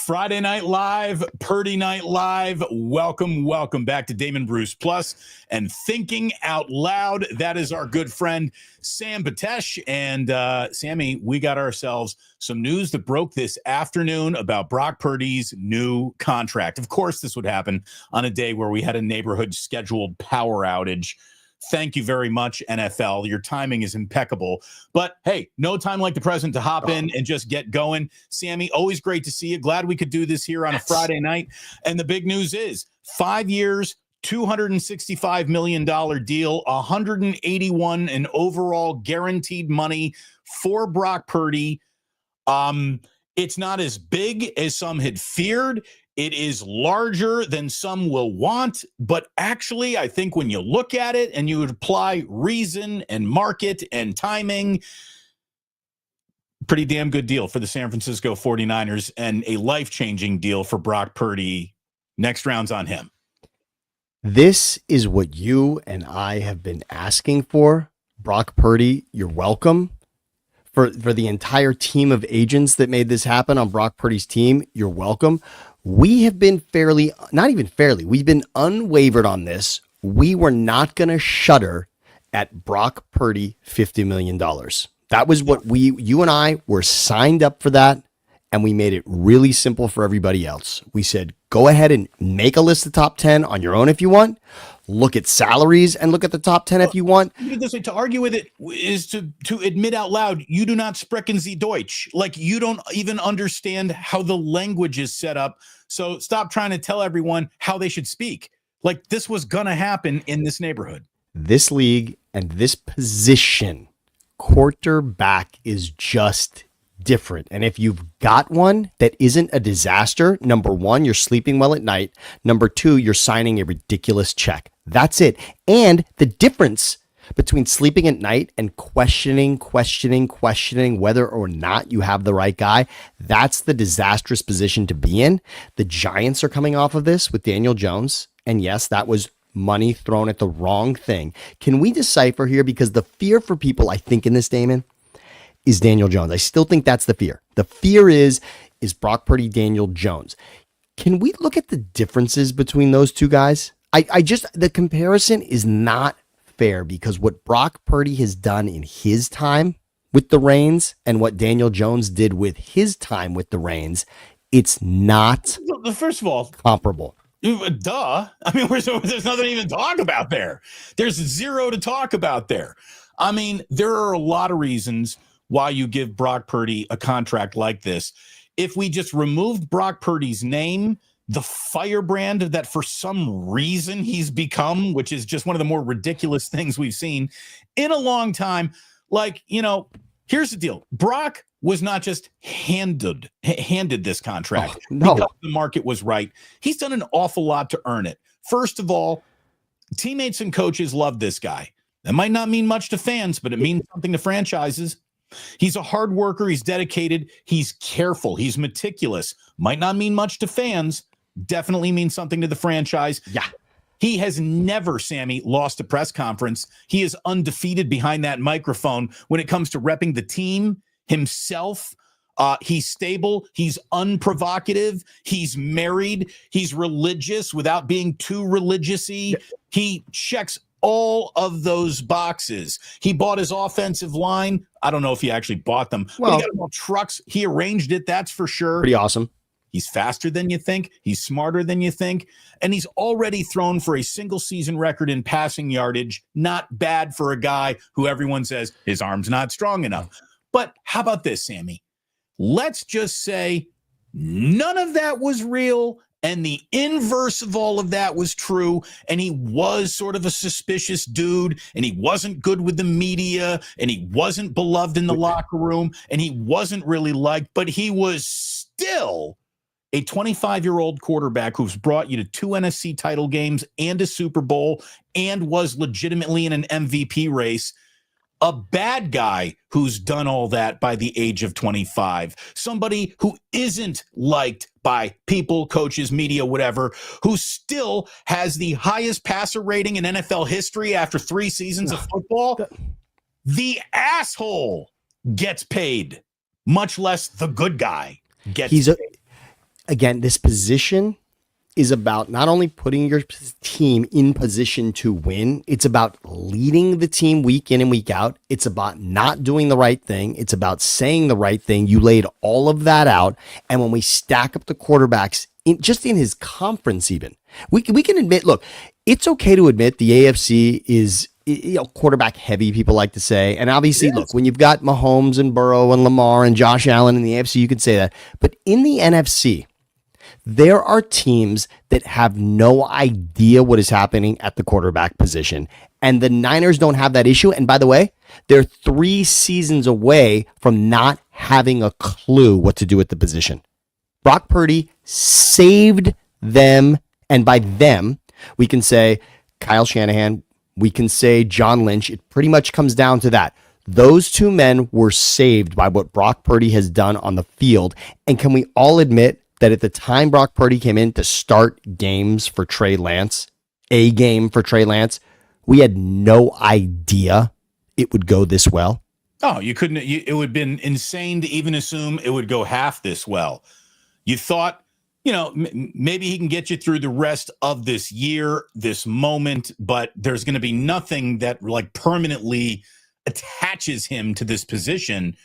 Friday Night Live, Purdy Night Live. Welcome back to Damon Bruce Plus and Thinking Out Loud. That is our good friend, Sam Betesh. And Sammy, we got ourselves some news that broke this afternoon about Brock Purdy's new contract. Of course, this would happen on a day where we had a neighborhood scheduled power outage. Thank you very much, NFL. Your timing is impeccable. But hey, no time like the present to hop in and just get going. Sammy, always great to see you. Glad we could do this here on a Friday night. And the big news is 5 years, $265 million deal, 181 in overall guaranteed money for Brock Purdy. It's not as big as some had feared. It is larger than some will want, but actually, I think when you look at it and you would apply reason and market and timing, pretty damn good deal for the San Francisco 49ers and a life-changing deal for Brock Purdy. Next round's on him. This is what you and I have been asking for. Brock Purdy, you're welcome. For the entire team of agents that made this happen on Brock Purdy's team, you're welcome. We have been we've been unwavered on this. We were not going to shudder at Brock Purdy $50 million. That was what you and I were signed up for that. And we made it really simple for everybody else. We said, go ahead and make a list of top 10 on your own if you want. Look at salaries and look at the top 10 if you want. This way, to argue with it is to admit out loud, you do not sprechen Sie Deutsch. Like, you don't even understand how the language is set up. So stop trying to tell everyone how they should speak. Like, this was going to happen in this neighborhood. This league and this position, quarterback, is just different. And if you've got one that isn't a disaster, number one, you're sleeping well at night. Number two, you're signing a ridiculous check. That's it. And the difference between sleeping at night and questioning whether or not you have the right guy, that's the disastrous position to be in. The Giants are coming off of this with Daniel Jones. And yes, that was money thrown at the wrong thing. Can we decipher here? Because the fear for people, I think, in this, Damon, is Daniel Jones. I still think that's the fear. The fear is Brock Purdy, Daniel Jones. Can we look at the differences between those two guys? The comparison is not fair, because what Brock Purdy has done in his time with the reins and what Daniel Jones did with his time with the reins, it's not first of all comparable. Duh. I mean, there's nothing to even talk about there. There's zero to talk about there. I mean, there are a lot of reasons why you give Brock Purdy a contract like this. If we just removed Brock Purdy's name, the firebrand that for some reason he's become, which is just one of the more ridiculous things we've seen in a long time. Like, here's the deal. Brock was not just handed this contract because the market was right. He's done an awful lot to earn it. First of all, teammates and coaches love this guy. That might not mean much to fans, but it means something to franchises. He's a hard worker. He's dedicated. He's careful. He's meticulous. Might not mean much to fans. Definitely means something to the franchise. Yeah. He has never, Sammy, lost a press conference. He is undefeated behind that microphone when it comes to repping the team, himself. He's stable. He's unprovocative. He's married. He's religious without being too religious-y. Yeah. He checks all of those boxes. He bought his offensive line. I don't know if he actually bought them. Well, but he got them all trucks. He arranged it. That's for sure. Pretty awesome. He's faster than you think. He's smarter than you think. And he's already thrown for a single season record in passing yardage. Not bad for a guy who everyone says his arm's not strong enough. But how about this, Sammy? Let's just say none of that was real, and the inverse of all of that was true, and he was sort of a suspicious dude, and he wasn't good with the media, and he wasn't beloved in the locker room, and he wasn't really liked, but he was still a 25-year-old quarterback who's brought you to 2 NFC title games and a Super Bowl and was legitimately in an MVP race. A bad guy who's done all that by the age of 25. Somebody who isn't liked by people, coaches, media, whatever, who still has the highest passer rating in NFL history after 3 seasons of football. The asshole gets paid, much less the good guy gets paid. again, this position is about not only putting your team in position to win, it's about leading the team week in and week out. It's about not doing the right thing. It's about saying the right thing. You laid all of that out. And when we stack up the quarterbacks, just in his conference even, we can admit, look, it's okay to admit the AFC is quarterback heavy, people like to say. And obviously, look, when you've got Mahomes and Burrow and Lamar and Josh Allen in the AFC, you could say that. But in the NFC, there are teams that have no idea what is happening at the quarterback position. And the Niners don't have that issue. And by the way, they're 3 seasons away from not having a clue what to do at the position. Brock Purdy saved them. And by them, we can say Kyle Shanahan, we can say John Lynch. It pretty much comes down to that. Those 2 men were saved by what Brock Purdy has done on the field. And can we all admit that at the time Brock Purdy came in to start games for Trey Lance, a game for Trey Lance, we had no idea it would go this well? Oh, you couldn't. It would have been insane to even assume it would go half this well. You thought, maybe he can get you through the rest of this year, this moment, but there's going to be nothing that like permanently attaches him to this position.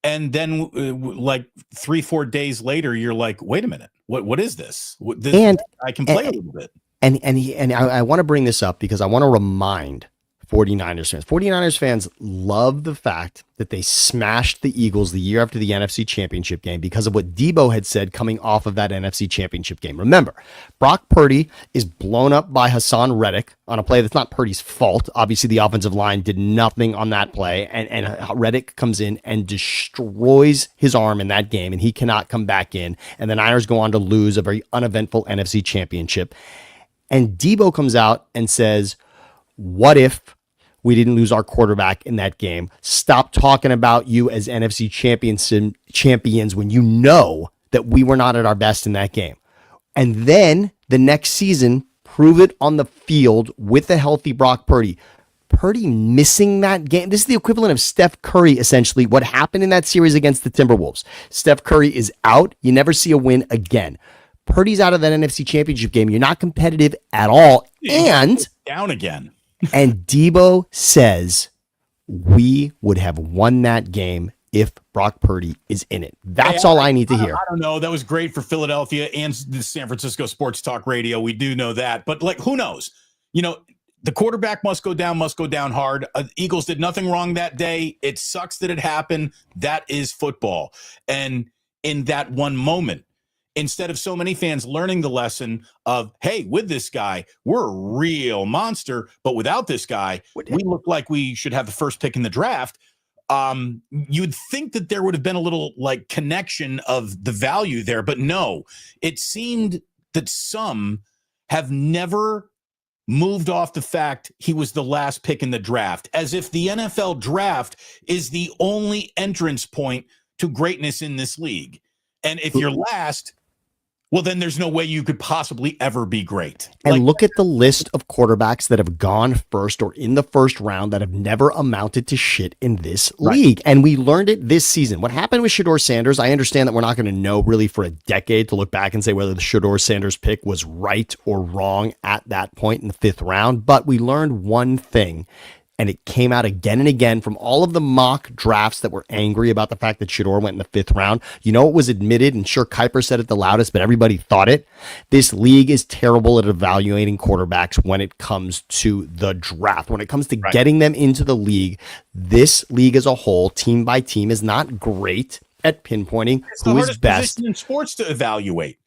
And then like 3-4 days later, you're like, wait a minute, what is this? I can play a little bit. And I want to bring this up because I want to remind 49ers fans. 49ers fans love the fact that they smashed the Eagles the year after the NFC Championship game because of what Debo had said coming off of that NFC Championship game. Remember, Brock Purdy is blown up by Hassan Reddick on a play that's not Purdy's fault. Obviously, the offensive line did nothing on that play, and Reddick comes in and destroys his arm in that game, and he cannot come back in. And the Niners go on to lose a very uneventful NFC Championship. And Debo comes out and says, what if we didn't lose our quarterback in that game? Stop talking about you as NFC champions when you know that we were not at our best in that game. And then the next season, prove it on the field with a healthy Brock Purdy. Purdy missing that game. This is the equivalent of Steph Curry, essentially, what happened in that series against the Timberwolves. Steph Curry is out. You never see a win again. Purdy's out of that NFC Championship game. You're not competitive at all. And down again. And Debo says we would have won that game if Brock Purdy is in it. That's all I need to hear. I don't know. That was great for Philadelphia and the San Francisco Sports Talk Radio. We do know that. But, like, who knows? The quarterback must go down hard. Eagles did nothing wrong that day. It sucks that it happened. That is football. And in that one moment, instead of so many fans learning the lesson of, hey, with this guy, we're a real monster, but without this guy, we look like we should have the first pick in the draft. You'd think that there would have been a little like connection of the value there, but no, it seemed that some have never moved off the fact he was the last pick in the draft, as if the NFL draft is the only entrance point to greatness in this league. And if you're last, well, then there's no way you could possibly ever be great. And look at the list of quarterbacks that have gone first or in the first round that have never amounted to shit in this league. And we learned it this season. What happened with Shedeur Sanders, I understand that we're not going to know really for a decade to look back and say whether the Shedeur Sanders pick was right or wrong at that point in the 5th round. But we learned one thing. And it came out again and again from all of the mock drafts that were angry about the fact that Shedeur went in the 5th round. You know, it was admitted, and sure, Kuiper said it the loudest, but everybody thought it. This league is terrible at evaluating quarterbacks when it comes to the draft. When it comes to getting them into the league, this league as a whole, team by team, is not great at pinpointing who is best. Position in sports to evaluate.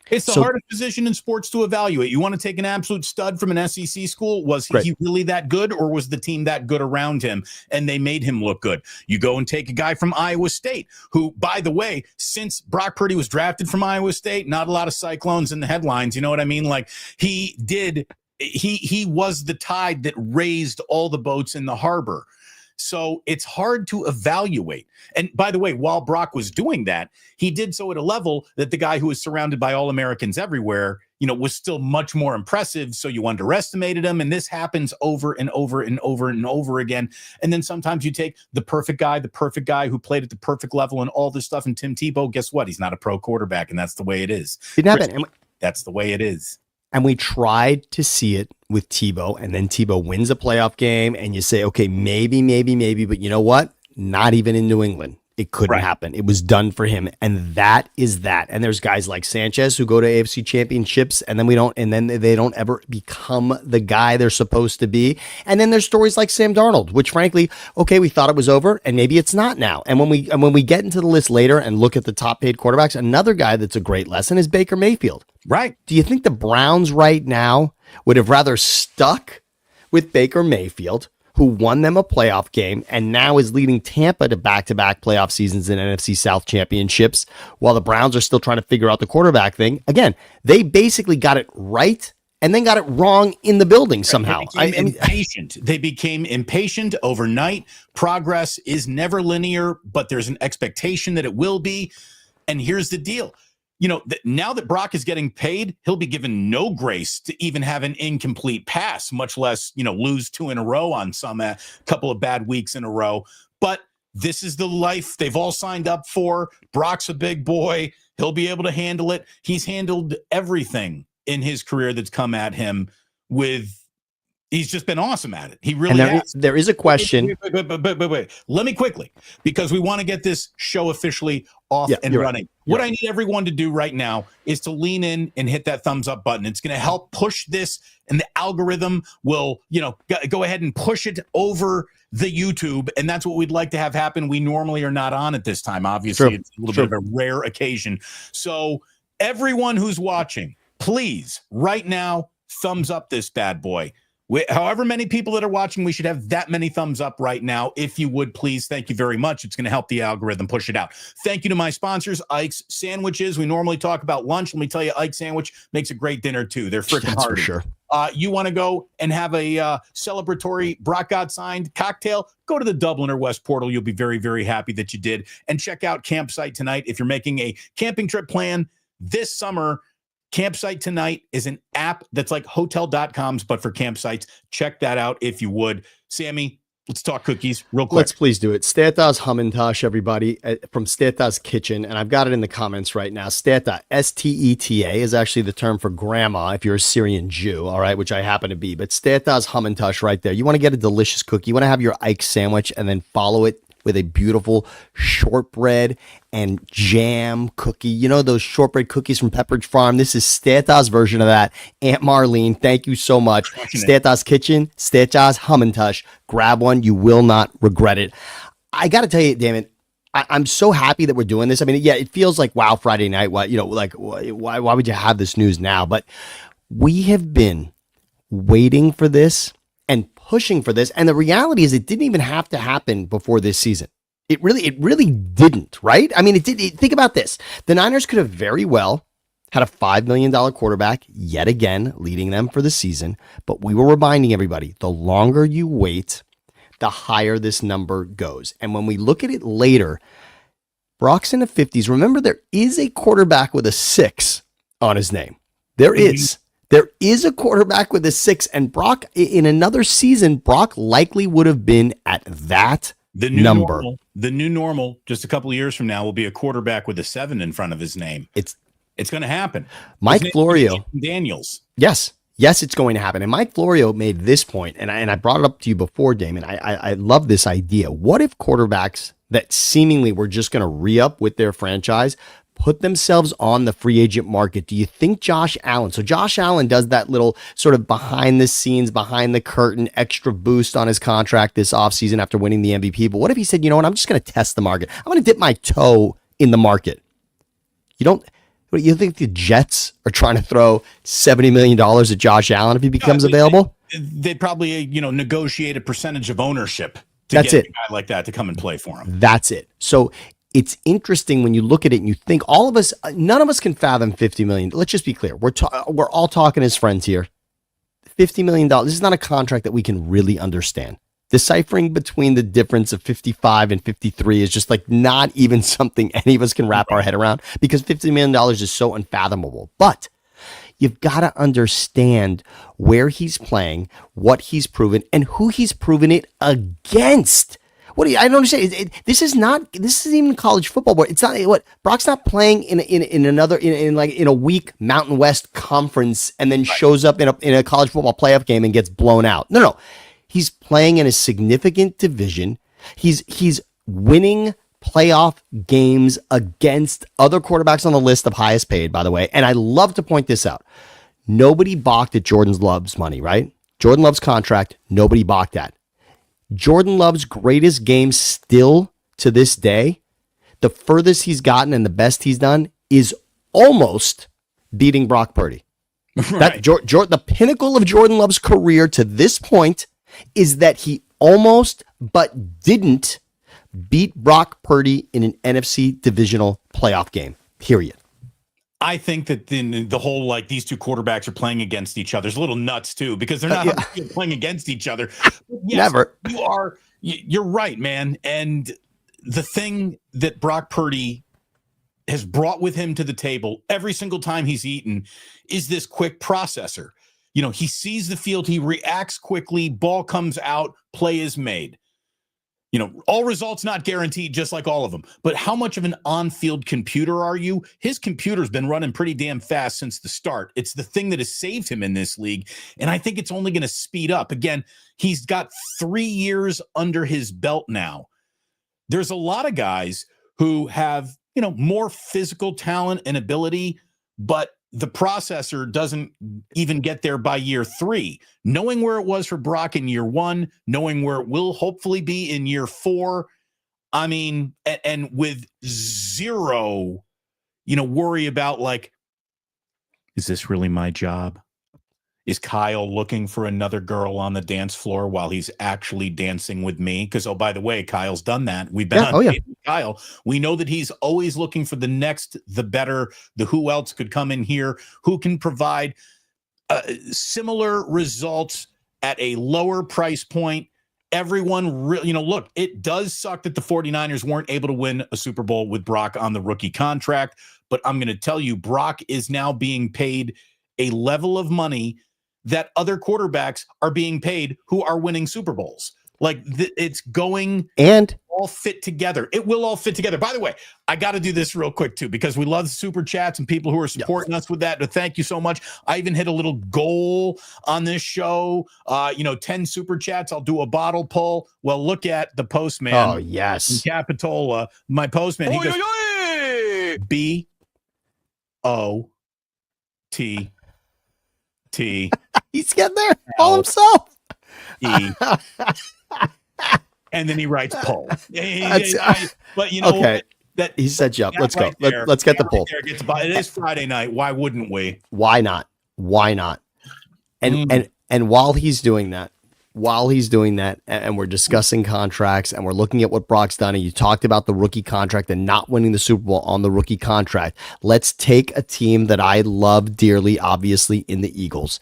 It's the hardest position in sports to evaluate. You want to take an absolute stud from an SEC school? Was he really that good, or was the team that good around him and they made him look good? You go and take a guy from Iowa State who, by the way, since Brock Purdy was drafted from Iowa State, not a lot of Cyclones in the headlines. You know what I mean? Like he was the tide that raised all the boats in the harbor. So it's hard to evaluate. And by the way, while Brock was doing that, he did so at a level that the guy who was surrounded by All-Americans everywhere, was still much more impressive. So you underestimated him. And this happens over and over and over and over again. And then sometimes you take the perfect guy who played at the perfect level and all this stuff. And Tim Tebow, guess what? He's not a pro quarterback. And that's the way it is. That's the way it is. And we tried to see it with Tebow, and then Tebow wins a playoff game, and you say, okay, maybe, but you know what? Not even in New England. It couldn't happen. It was done for him. And that is that. And there's guys like Sanchez who go to AFC championships and then they don't ever become the guy they're supposed to be. And then there's stories like Sam Darnold, which frankly, okay, we thought it was over and maybe it's not now. And when we get into the list later and look at the top paid quarterbacks, another guy that's a great lesson is Baker Mayfield. Right. Do you think the Browns right now would have rather stuck with Baker Mayfield, who won them a playoff game and now is leading Tampa to back-to-back playoff seasons and NFC South championships, while the Browns are still trying to figure out the quarterback thing? Again, they basically got it right and then got it wrong in the building somehow. They became impatient overnight. Progress is never linear, but there's an expectation that it will be. And here's the deal. Now that Brock is getting paid, he'll be given no grace to even have an incomplete pass, much less, lose 2 in a row on some couple of bad weeks in a row. But this is the life they've all signed up for. Brock's a big boy. He'll be able to handle it. He's handled everything in his career that's come at him he's just been awesome at it. He really has. There is a question. Wait. Let me quickly, because we want to get this show officially off and running. Right. What I need everyone to do right now is to lean in and hit that thumbs up button. It's going to help push this, and the algorithm will, go ahead and push it over the YouTube. And that's what we'd like to have happen. We normally are not on at this time. Obviously, it's a little bit of a rare occasion. So everyone who's watching, please, right now, thumbs up this bad boy. However many people that are watching, we should have that many thumbs up right now. If you would, please. Thank you very much. It's going to help the algorithm push it out. Thank you to my sponsors, Ike's Sandwiches. We normally talk about lunch. Let me tell you, Ike's Sandwich makes a great dinner too. They're freaking hard. For sure. You want to go and have a celebratory Brock God signed cocktail? Go to the Dublin or West Portal. You'll be very, very happy that you did. And check out Campsite Tonight. If you're making a camping trip plan this summer, Campsite Tonight is an app that's like hotel.coms, but for campsites. Check that out if you would. Sammy, let's talk cookies real quick. Let's please do it. Stata's Hamantash, everybody, from Stata's Kitchen. And I've got it in the comments right now. Stata, S-T-E-T-A, is actually the term for grandma if you're a Syrian Jew, all right, which I happen to be. But Stata's Hamantash right there. You want to get a delicious cookie. You want to have your Ike sandwich and then follow it with a beautiful shortbread and jam cookie. Those shortbread cookies from Pepperidge Farm. This is Stata's version of that. Aunt Marlene, thank you so much. Stata's Kitchen, Stata's Hamantash. Grab one. You will not regret it. I got to tell you, Damon, I'm so happy that we're doing this. I mean, yeah, it feels like, wow, Friday night. Why would you have this news now? But we have been waiting for this and pushing for this. And the reality is it didn't even have to happen before this season. It really didn't, right? I mean, think about this. The Niners could have very well had a $5 million quarterback yet again leading them for the season. But we were reminding everybody, the longer you wait, the higher this number goes. And when we look at it later, Brock's in the 50s. Remember, there is a quarterback with a 6 on his name. There is. There is a quarterback with a 6, and Brock, in another season, Brock likely would have been at that number. The new normal, just a couple of years from now, will be a quarterback with a 7 in front of his name. It's going to happen. Mike Florio. Daniels. Yes, it's going to happen. And Mike Florio made this point, and I brought it up to you before, Damon. I love this idea. What if quarterbacks that seemingly were just going to re-up with their franchise put themselves on the free agent market? Do you think Josh Allen? So Josh Allen does that little sort of behind the scenes, behind the curtain extra boost on his contract this offseason after winning the MVP. But what if he said, you know what, I'm just going to test the market. I'm going to dip my toe in the market. You think the Jets are trying to throw $70 million at Josh Allen if he becomes available? They'd probably, negotiate a percentage of ownership to get a guy like that to come and play for him. That's it. So it's interesting when you look at it and you think all of us, none of us can fathom $50 million. Let's just be clear. We're all talking as friends here. $50 million. This is not a contract that we can really understand. Deciphering between the difference of 55 and 53 is just like not even something any of us can wrap our head around because $50 million is so unfathomable. But you've got to understand where he's playing, what he's proven, and who he's proven it against. I don't understand. This isn't even college football. But it's not what Brock's not playing in a weak Mountain West conference and then shows up in a college football playoff game and gets blown out. No. He's playing in a significant division. He's winning playoff games against other quarterbacks on the list of highest paid, by the way. And I love to point this out. Nobody balked at Jordan Love's money, right? Jordan Love's contract, nobody balked at. Jordan Love's greatest game still to this day, the furthest he's gotten and the best he's done is almost beating Brock Purdy. Right. The pinnacle of Jordan Love's career to this point is that he almost but didn't beat Brock Purdy in an NFC divisional playoff game, period. I think that the whole, like, these two quarterbacks are playing against each other is a little nuts too, because they're not playing against each other. Yes, never. You're right, man. And the thing that Brock Purdy has brought with him to the table every single time he's eaten is this quick processor. He sees the field, he reacts quickly, ball comes out, play is made. All results not guaranteed, just like all of them. But how much of an on-field computer are you? His computer's been running pretty damn fast since the start. It's the thing that has saved him in this league, and I think it's only going to speed up. Again, he's got 3 years under his belt now. There's a lot of guys who have, more physical talent and ability, but the processor doesn't even get there by year 3. Knowing where it was for Brock in year 1, knowing where it will hopefully be in year 4. I mean, and with zero, worry about, like, is this really my job? Is Kyle looking for another girl on the dance floor while he's actually dancing with me? Because, oh, by the way, Kyle's done that. We've been on Kyle. We know that he's always looking for the next, the better, the who else could come in here, who can provide similar results at a lower price point. Everyone really, look, it does suck that the 49ers weren't able to win a Super Bowl with Brock on the rookie contract. But I'm going to tell you, Brock is now being paid a level of money that other quarterbacks are being paid who are winning Super Bowls. Like, it's going and all fit together. It will all fit together. By the way, I got to do this real quick too, because we love super chats and people who are supporting us with that. But thank you so much. I even hit a little goal on this show. 10 super chats. I'll do a bottle pull. Well, look at the postman. Oh, yes. In Capitola, my postman. He goes, BOT. He's getting there all himself. And then he writes poll. But okay, that he set you up. Let's go. Let's get the poll. It is Friday night. Why wouldn't we? Why not? And while he's doing that, and we're discussing contracts and we're looking at what Brock's done, and you talked about the rookie contract and not winning the Super Bowl on the rookie contract. Let's take a team that I love dearly, obviously, in the Eagles.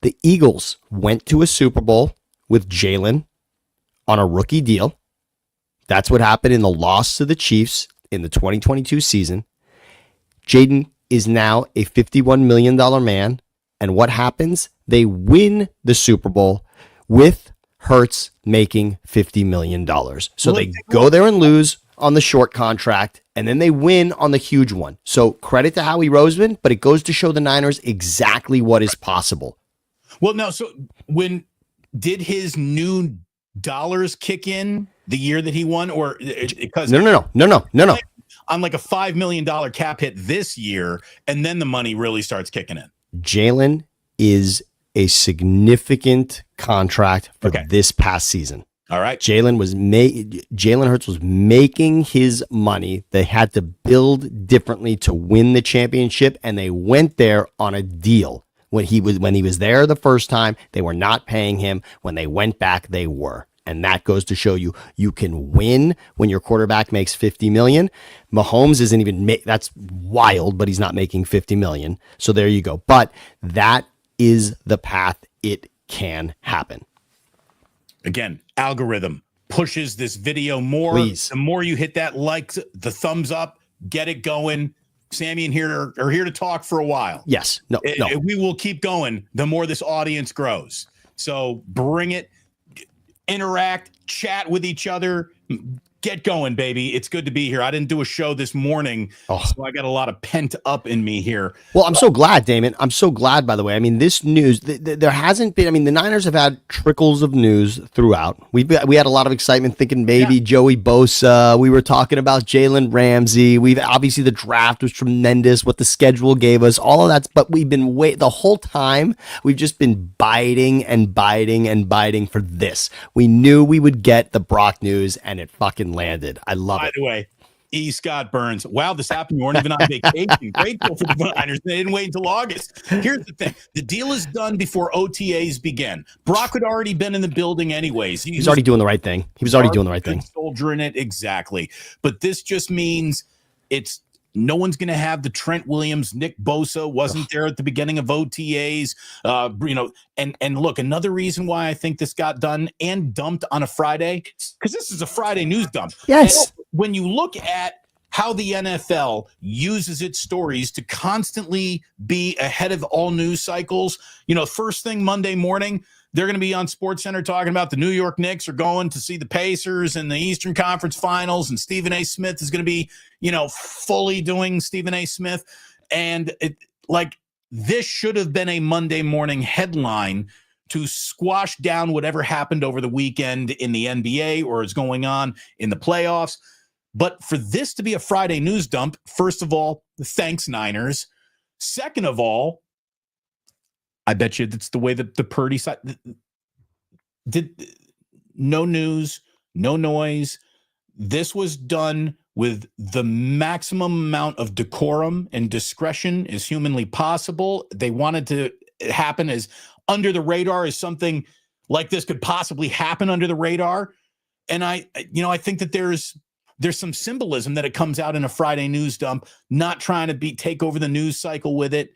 The Eagles went to a Super Bowl with Jalen on a rookie deal. That's what happened in the loss to the Chiefs in the 2022 season. Jaden is now a $51 million man. And what happens? They win the Super Bowl with Hurts making $50 million. So they go there and lose on the short contract, and then they win on the huge one. So credit to Howie Roseman, but it goes to show the Niners exactly what is possible. Well, no, so when did his new dollars kick in the year that he won, or because no. On like a $5 million cap hit this year, and then the money really starts kicking in. Jalen is a significant contract for this past season. All right. Jalen Hurts was making his money. They had to build differently to win the championship, and they went there on a deal. When he was there the first time, they were not paying him. When they went back, they were. And that goes to show you can win when your quarterback makes $50 million. Mahomes isn't even that's wild, but he's not making $50 million. So there you go. But that is the path. It can happen. Again, algorithm pushes this video more. Please. The more you hit that like, the thumbs up, get it going. Sammy and here are here to talk for a while. Yes. No. We will keep going the more this audience grows. So bring it, interact, chat with each other. Get going, baby. It's good to be here. I didn't do a show this morning, so I got a lot of pent up in me here. Well, I'm so glad, Damon. I'm so glad, by the way. I mean, this news, there hasn't been, I mean, the Niners have had trickles of news throughout. We had a lot of excitement thinking maybe Joey Bosa. We were talking about Jalen Ramsey. Obviously the draft was tremendous, what the schedule gave us, all of that. But we've been the whole time, we've just been biting and biting and biting for this. We knew we would get the Brock news, and it fucking landed. I love it. By the way, E. Scott Burns. Wow, this happened. You weren't even on vacation. Grateful for the Niners. They didn't wait until August. Here's the thing. The deal is done before OTAs began. Brock had already been in the building anyways. He was already doing the right thing. He was already doing the right thing. Soldier in it. Exactly. But this just means no one's going to have the Trent Williams, Nick Bosa wasn't there at the beginning of OTAs. And look, another reason why I think this got done and dumped on a Friday, because this is a Friday news dump. Yes. And when you look at how the NFL uses its stories to constantly be ahead of all news cycles, first thing Monday morning, they're going to be on SportsCenter talking about the New York Knicks are going to see the Pacers in the Eastern Conference Finals, and Stephen A. Smith is going to be, fully doing Stephen A. Smith. And this should have been a Monday morning headline to squash down whatever happened over the weekend in the NBA or is going on in the playoffs. But for this to be a Friday news dump, first of all, thanks, Niners. Second of all, I bet you that's the way that the Purdy side did. No news, no noise. This was done with the maximum amount of decorum and discretion as humanly possible. They wanted to happen as under the radar as something like this could possibly happen under the radar. And I think that there's some symbolism that it comes out in a Friday news dump, not trying to take over the news cycle with it.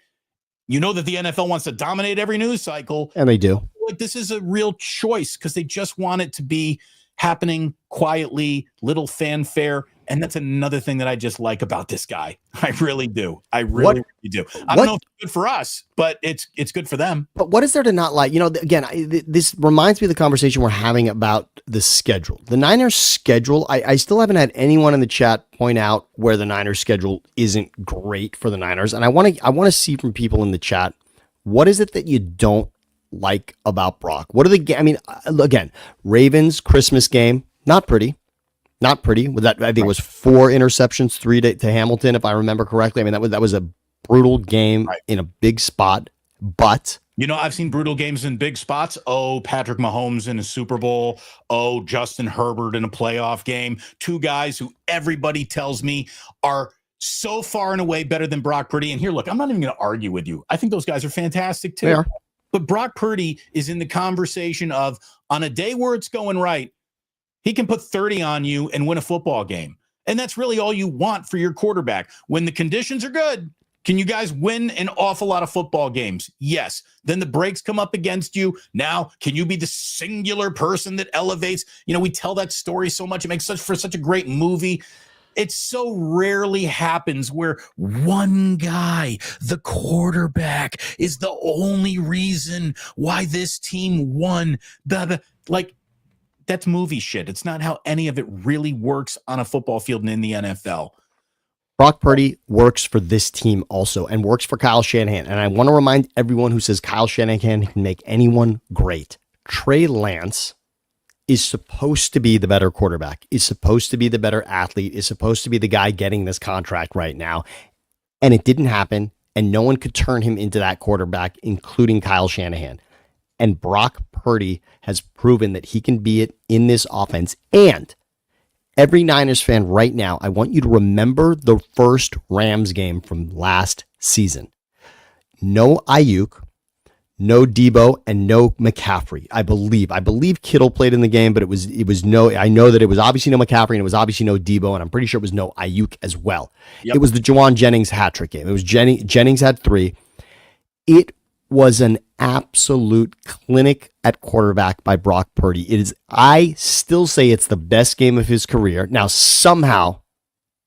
You know that the NFL wants to dominate every news cycle. And they do. Like, this is a real choice because they just want it to be happening quietly, little fanfare. And that's another thing that I just like about this guy. I really do. I really do. I don't know if it's good for us, but it's good for them. But what is there to not like? Again, this reminds me of the conversation we're having about the schedule. The Niners schedule, I still haven't had anyone in the chat point out where the Niners schedule isn't great for the Niners. And I want to see from people in the chat, what is it that you don't like about Brock? What are again, Ravens Christmas game, not pretty. Not pretty. With that, I think it was 4 interceptions, 3 to Hamilton, if I remember correctly. I mean, that was a brutal game in a big spot. But I've seen brutal games in big spots. Oh, Patrick Mahomes in a Super Bowl. Oh, Justin Herbert in a playoff game. 2 guys who everybody tells me are so far and away better than Brock Purdy. And here, look, I'm not even going to argue with you. I think those guys are fantastic too. They are. But Brock Purdy is in the conversation of, on a day where it's going right, he can put 30 on you and win a football game. And that's really all you want for your quarterback. When the conditions are good, can you guys win an awful lot of football games? Yes. Then the breaks come up against you. Now, can you be the singular person that elevates? We tell that story so much. It makes for such a great movie. It so rarely happens where one guy, the quarterback, is the only reason why this team won. That's movie shit. It's not how any of it really works on a football field and in the NFL. Brock Purdy works for this team also and works for Kyle Shanahan. And I want to remind everyone who says Kyle Shanahan can make anyone great. Trey Lance is supposed to be the better quarterback, is supposed to be the better athlete, is supposed to be the guy getting this contract right now. And it didn't happen. And no one could turn him into that quarterback, including Kyle Shanahan. And Brock Purdy has proven that he can be it in this offense. And every Niners fan right now, I want you to remember the first Rams game from last season. No Ayuk, no Debo, and no McCaffrey. I believe Kittle played in the game, but it was no. I know that it was obviously no McCaffrey and it was obviously no Debo, and I'm pretty sure it was no Ayuk as well. Yep. It was the Juwan Jennings hat trick game. It was Jennings had 3. It was an absolute clinic at quarterback by Brock Purdy. I still say it's the best game of his career. Now, somehow,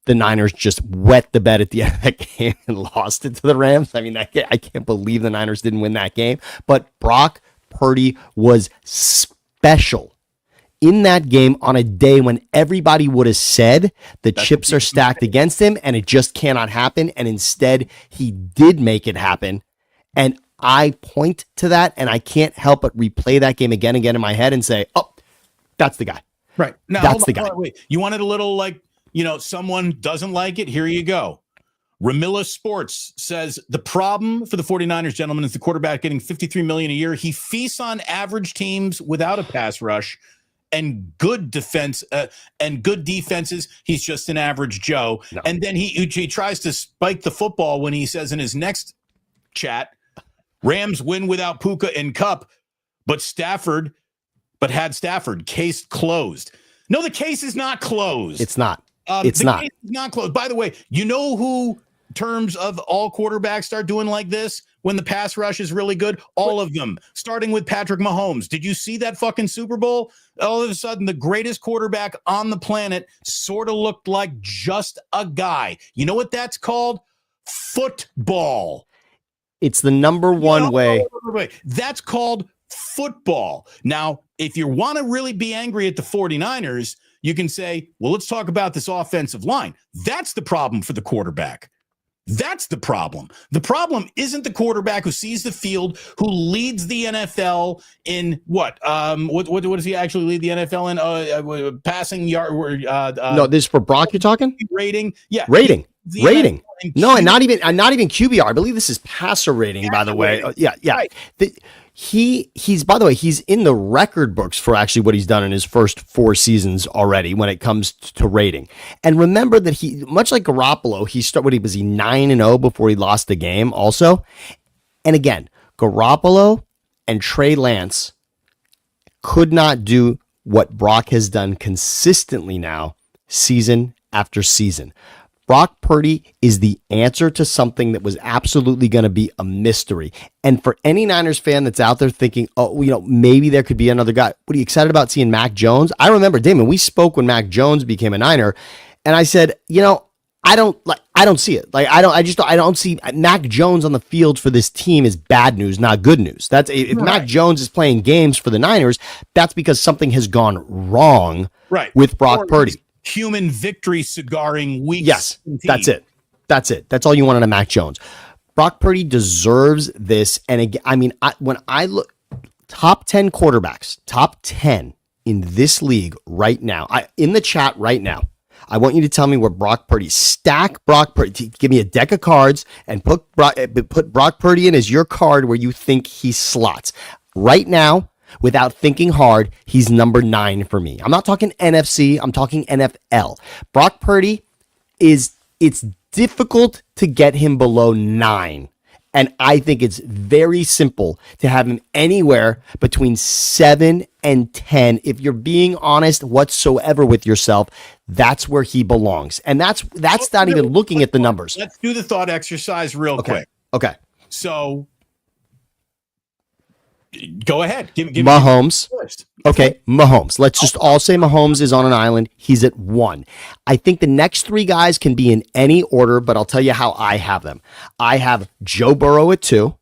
the Niners just wet the bed at the end of that game and lost it to the Rams. I mean, I can't believe the Niners didn't win that game. But Brock Purdy was special in that game on a day when everybody would have said the chips are stacked against him and it just cannot happen. And instead, he did make it happen. And I point to that, and I can't help but replay that game again and again in my head and say, oh, that's the guy. Right. Now, that's the guy. Wait. You wanted a little someone doesn't like it. Here you go. Ramilla Sports says the problem for the 49ers, gentlemen, is the quarterback getting $53 million a year. He feasts on average teams without a pass rush and good defense and good defenses. He's just an average Joe. No. And then he tries to spike the football when he says in his next chat, Rams win without Puka and Cup, but had Stafford. Case closed. No, the case is not closed. It's not. It's not. Case is not closed. By the way, you know who terms of all quarterbacks start doing like this when the pass rush is really good? All of them, starting with Patrick Mahomes. Did you see that fucking Super Bowl? All of a sudden, the greatest quarterback on the planet sort of looked like just a guy. You know what that's called? Football. It's the number one way. That's called football. Now, if you want to really be angry at the 49ers, you can say, well, let's talk about this offensive line. That's the problem for the quarterback. That's the problem. The problem isn't the quarterback who sees the field, who leads the NFL in what does he actually lead the NFL in? Passing yard. No, this is for Brock. You're talking rating. Yeah, rating. No, and not even QBR. I believe this is passer rating, by the way. Yeah. Right. He's by the way, he's in the record books for actually what he's done in his first 4 seasons already when it comes to rating. And remember that he, much like Garoppolo, he 9-0 before he lost the game also. And again, Garoppolo and Trey Lance could not do what Brock has done consistently now, season after season. Brock Purdy is the answer to something that was absolutely going to be a mystery. And for any Niners fan that's out there thinking, maybe there could be another guy. What are you excited about seeing Mac Jones? I remember, Damon, we spoke when Mac Jones became a Niner, and I said, I don't see it. I don't see Mac Jones on the field for this team is bad news, not good news. That's if right. Mac Jones is playing games for the Niners, that's because something has gone wrong with Brock Purdy. Human victory cigaring weeks. Yes, that's it. That's all you want on a Mac Jones. Brock Purdy deserves this. And again, when I look top 10 quarterbacks, top 10 in this league right now, in the chat right now, I want you to tell me where Brock Purdy, stack Brock Purdy, give me a deck of cards and put Brock Purdy in as your card where you think he slots. Right now, without thinking hard, he's number 9 for me. I'm not talking NFC. I'm talking NFL. Brock Purdy it's difficult to get him below 9. And I think it's very simple to have him anywhere between 7 and 10. If you're being honest whatsoever with yourself, that's where he belongs. And that's not even looking at the numbers. Let's do the thought exercise real quick. Okay. So go ahead. Give Mahomes. Okay, Mahomes. Let's just all say Mahomes is on an island. He's at 1. I think the next 3 guys can be in any order, but I'll tell you how I have them. I have Joe Burrow at 2.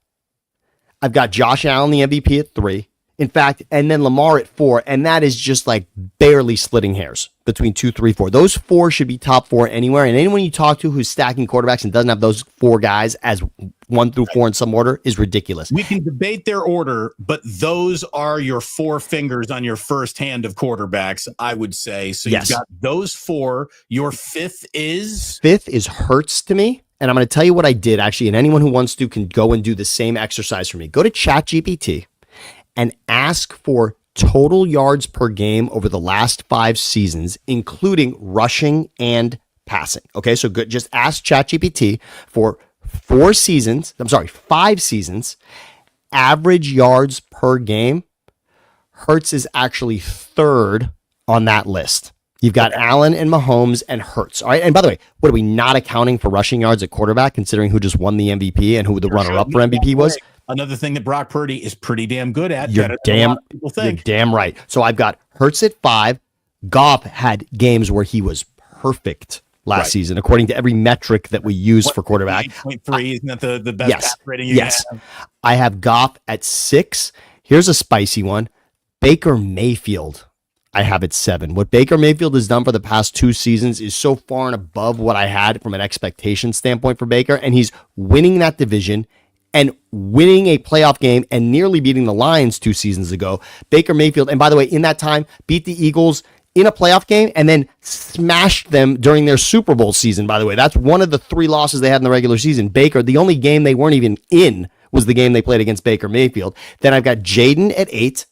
I've got Josh Allen, the MVP, at 3. In fact, and then Lamar at 4, and that is just like barely splitting hairs between 2, 3, 4. Those 4 should be top 4 anywhere, and anyone you talk to who's stacking quarterbacks and doesn't have those 4 guys as 1 through 4 in some order is ridiculous. We can debate their order, but those are your 4 fingers on your first hand of quarterbacks, I would say. So yes. You've got those 4. Your 5th is? 5th is Hurts to me. And I'm going to tell you what I did, actually, and anyone who wants to can go and do the same exercise for me. Go to ChatGPT and ask for total yards per game over the last 5 seasons, including rushing and passing. Okay, so good. Just ask ChatGPT for 5 seasons, average yards per game. Hurts is actually 3rd on that list. You've got Allen and Mahomes and Hurts. All right. And by the way, what are we not accounting for rushing yards at quarterback, considering who just won the MVP and who the runner-up for MVP was? Another thing that Brock Purdy is pretty damn good at. You're damn right. So I've got Hurts at 5. Goff had games where he was perfect last season, according to every metric that we use for quarterback. 8.3, isn't that the best pass rating you have? I have Goff at 6. Here's a spicy one. Baker Mayfield, I have at 7. What Baker Mayfield has done for the past 2 seasons is so far and above what I had from an expectation standpoint for Baker, and he's winning that division and winning a playoff game and nearly beating the Lions 2 seasons ago. Baker Mayfield, and by the way, in that time, beat the Eagles in a playoff game and then smashed them during their Super Bowl season, by the way. That's one of the 3 losses they had in the regular season. Baker, the only game they weren't even in was the game they played against Baker Mayfield. Then I've got Jaden at 8,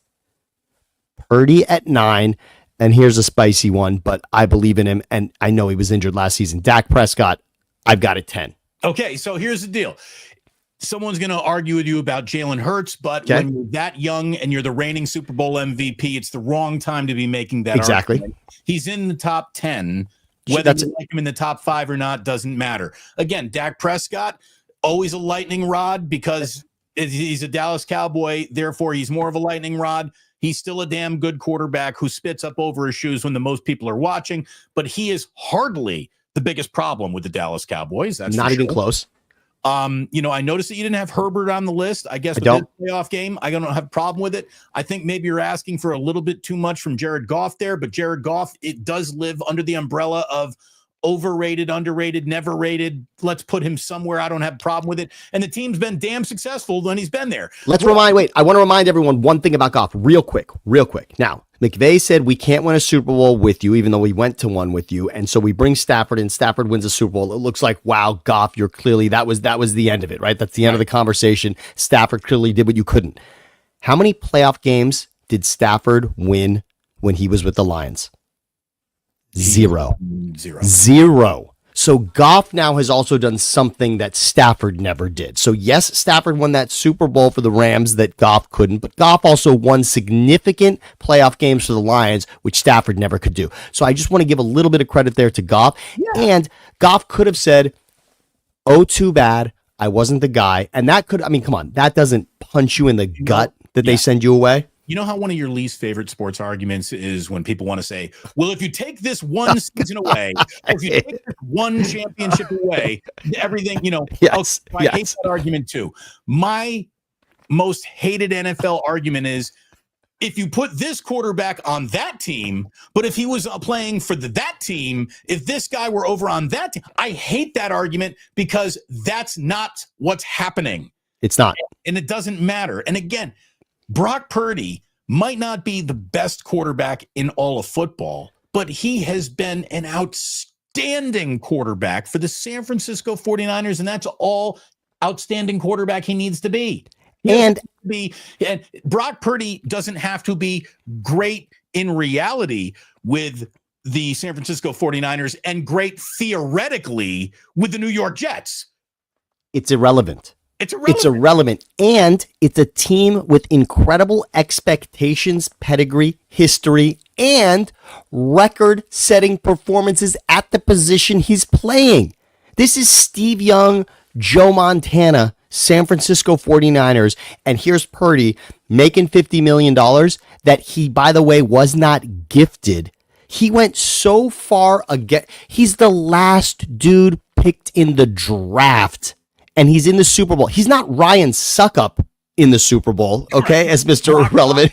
Purdy at 9, and here's a spicy one, but I believe in him, and I know he was injured last season. Dak Prescott, I've got at 10. Okay, so here's the deal. Someone's going to argue with you about Jalen Hurts, but when you're that young and you're the reigning Super Bowl MVP, it's the wrong time to be making that argument. He's in the top 10. Whether you like him in the top 5 or not doesn't matter. Again, Dak Prescott, always a lightning rod because he's a Dallas Cowboy. Therefore, he's more of a lightning rod. He's still a damn good quarterback who spits up over his shoes when the most people are watching, but he is hardly the biggest problem with the Dallas Cowboys. That's not even close. I noticed that you didn't have Herbert on the list. I guess with this playoff game, I don't have a problem with it. I think maybe you're asking for a little bit too much from Jared Goff there, but Jared Goff, it does live under the umbrella of overrated, underrated, never rated. Let's put him somewhere. I don't have a problem with it. And the team's been damn successful when he's been there. I want to remind everyone one thing about Goff real quick. Now, McVay said we can't win a Super Bowl with you, even though we went to one with you. And so we bring Stafford in. Stafford wins a Super Bowl. It looks like, wow, Goff, you're clearly, that was the end of it, right? That's the end of the conversation. Stafford clearly did what you couldn't. How many playoff games did Stafford win when he was with the Lions? Zero. So Goff now has also done something that Stafford never did. So yes, Stafford won that Super Bowl for the Rams that Goff couldn't, but Goff also won significant playoff games for the Lions, which Stafford never could do. So I just want to give a little bit of credit there to Goff. Yeah. And Goff could have said, oh, too bad, I wasn't the guy. And that could, come on, that doesn't punch you in the gut that they send you away. You know how one of your least favorite sports arguments is when people want to say, well, if you take this one season away, if you take this one championship away, everything, Yes. I hate that argument too. My most hated NFL argument is if you put this quarterback on that team, but if he was playing for that team, if this guy were over on that team, I hate that argument because that's not what's happening. It's not. And it doesn't matter. And again, Brock Purdy might not be the best quarterback in all of football, but he has been an outstanding quarterback for the San Francisco 49ers, and that's all outstanding quarterback he needs to be. And Brock Purdy doesn't have to be great in reality with the San Francisco 49ers and great theoretically with the New York Jets. It's irrelevant. It's irrelevant. And it's a team with incredible expectations, pedigree, history, and record-setting performances at the position he's playing. This is Steve Young, Joe Montana, San Francisco 49ers, and here's Purdy making $50 million that he, by the way, was not gifted. He went so far again. He's the last dude picked in the draft. And he's in the Super Bowl. He's not Ryan Suckup in the Super Bowl, okay, as Mr. Irrelevant.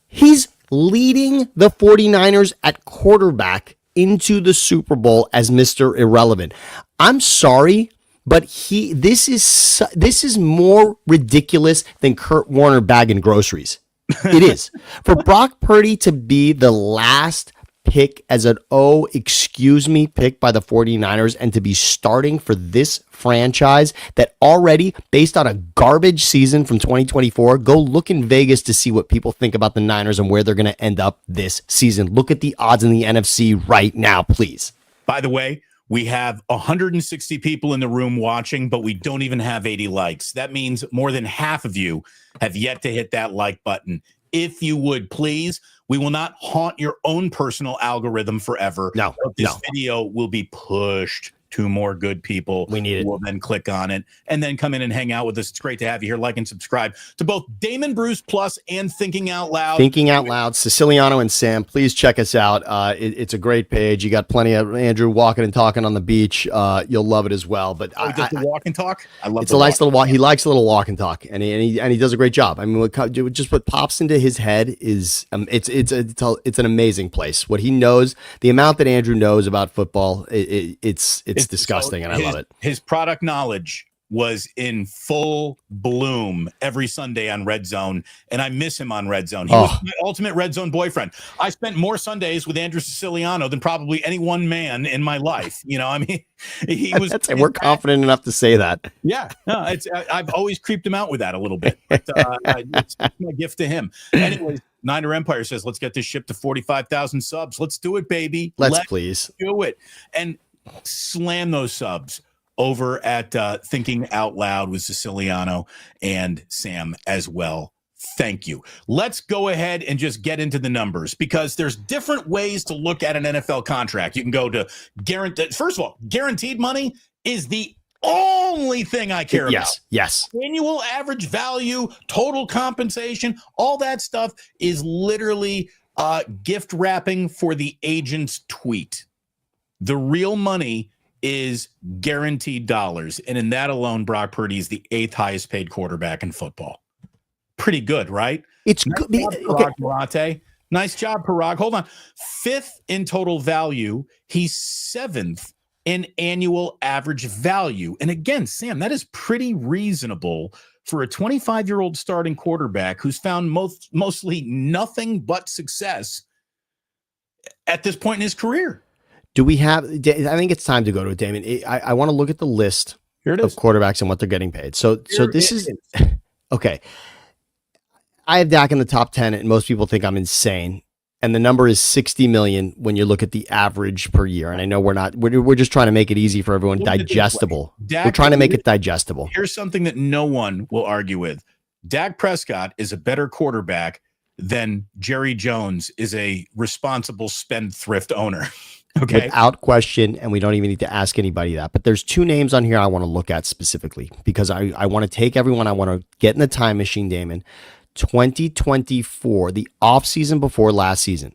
He's leading the 49ers at quarterback into the Super Bowl as Mr. Irrelevant. I'm sorry, but this is more ridiculous than Kurt Warner bagging groceries. It is. For Brock Purdy to be the last pick as an pick by the 49ers and to be starting for this franchise that already, based on a garbage season from 2024, go look in Vegas to see what people think about the Niners and where they're going to end up this season. Look at the odds in the NFC right now, please. By the way, we have 160 people in the room watching, but we don't even have 80 likes. That means more than half of you have yet to hit that like button. If you would, please. We will not haunt your own personal algorithm forever. No. This video will be pushed 2 more good people. We need it. Will then click on it and then come in and hang out with us. It's great to have you here. Like and subscribe to both Damon Bruce Plus and Thinking Out Loud. Thinking Out Loud, Siciliano and Sam. Please check us out. It's a great page. You got plenty of Andrew walking and talking on the beach. You'll love it as well. But just the walk and talk. I love it's a nice little walk. He likes a little walk and talk, and he does a great job. I mean, just what pops into his head is it's an amazing place. What he knows, the amount that Andrew knows about football, it's disgusting, and I love it. His product knowledge was in full bloom every Sunday on Red Zone, and I miss him on Red Zone. He was my ultimate Red Zone boyfriend. I spent more Sundays with Andrew Siciliano than probably any one man in my life. You know, I mean, he was. We're confident enough to say that. Yeah, no, I've always creeped him out with that a little bit, but it's my gift to him. Anyways, Niner Empire says, let's get this ship to 45,000 subs. Let's do it, baby. Let's please do it and slam those subs over at Thinking Out Loud with Siciliano and Sam as well. Thank you. Let's go ahead and just get into the numbers, because there's different ways to look at an NFL contract. You can go to guaranteed. First of all, guaranteed money is the only thing I care about. Yes. Annual average value, total compensation, all that stuff is literally gift wrapping for the agent's tweet. The real money is guaranteed dollars. And in that alone, Brock Purdy is the 8th highest paid quarterback in football. Pretty good, right? It's nice good. Job, Parag Marate. Nice job, Parag. Hold on. 5th in total value. He's 7th in annual average value. And again, Sam, that is pretty reasonable for a 25-year-old starting quarterback who's found mostly nothing but success at this point in his career. Do we have? I think it's time to go to it, Damon. I want to look at the list of quarterbacks and what they're getting paid. So this is okay. I have Dak in the top 10, and most people think I'm insane. And the number is 60 million when you look at the average per year. And I know we're just trying to make it easy for everyone, digestible. We're trying to make it digestible. Here's something that no one will argue with. Dak Prescott is a better quarterback than Jerry Jones is a responsible spendthrift owner. Okay. Without question, and we don't even need to ask anybody that. But there's 2 names on here I want to look at specifically, because I want to take everyone, I want to get in the time machine, Damon. 2024, the offseason before last season.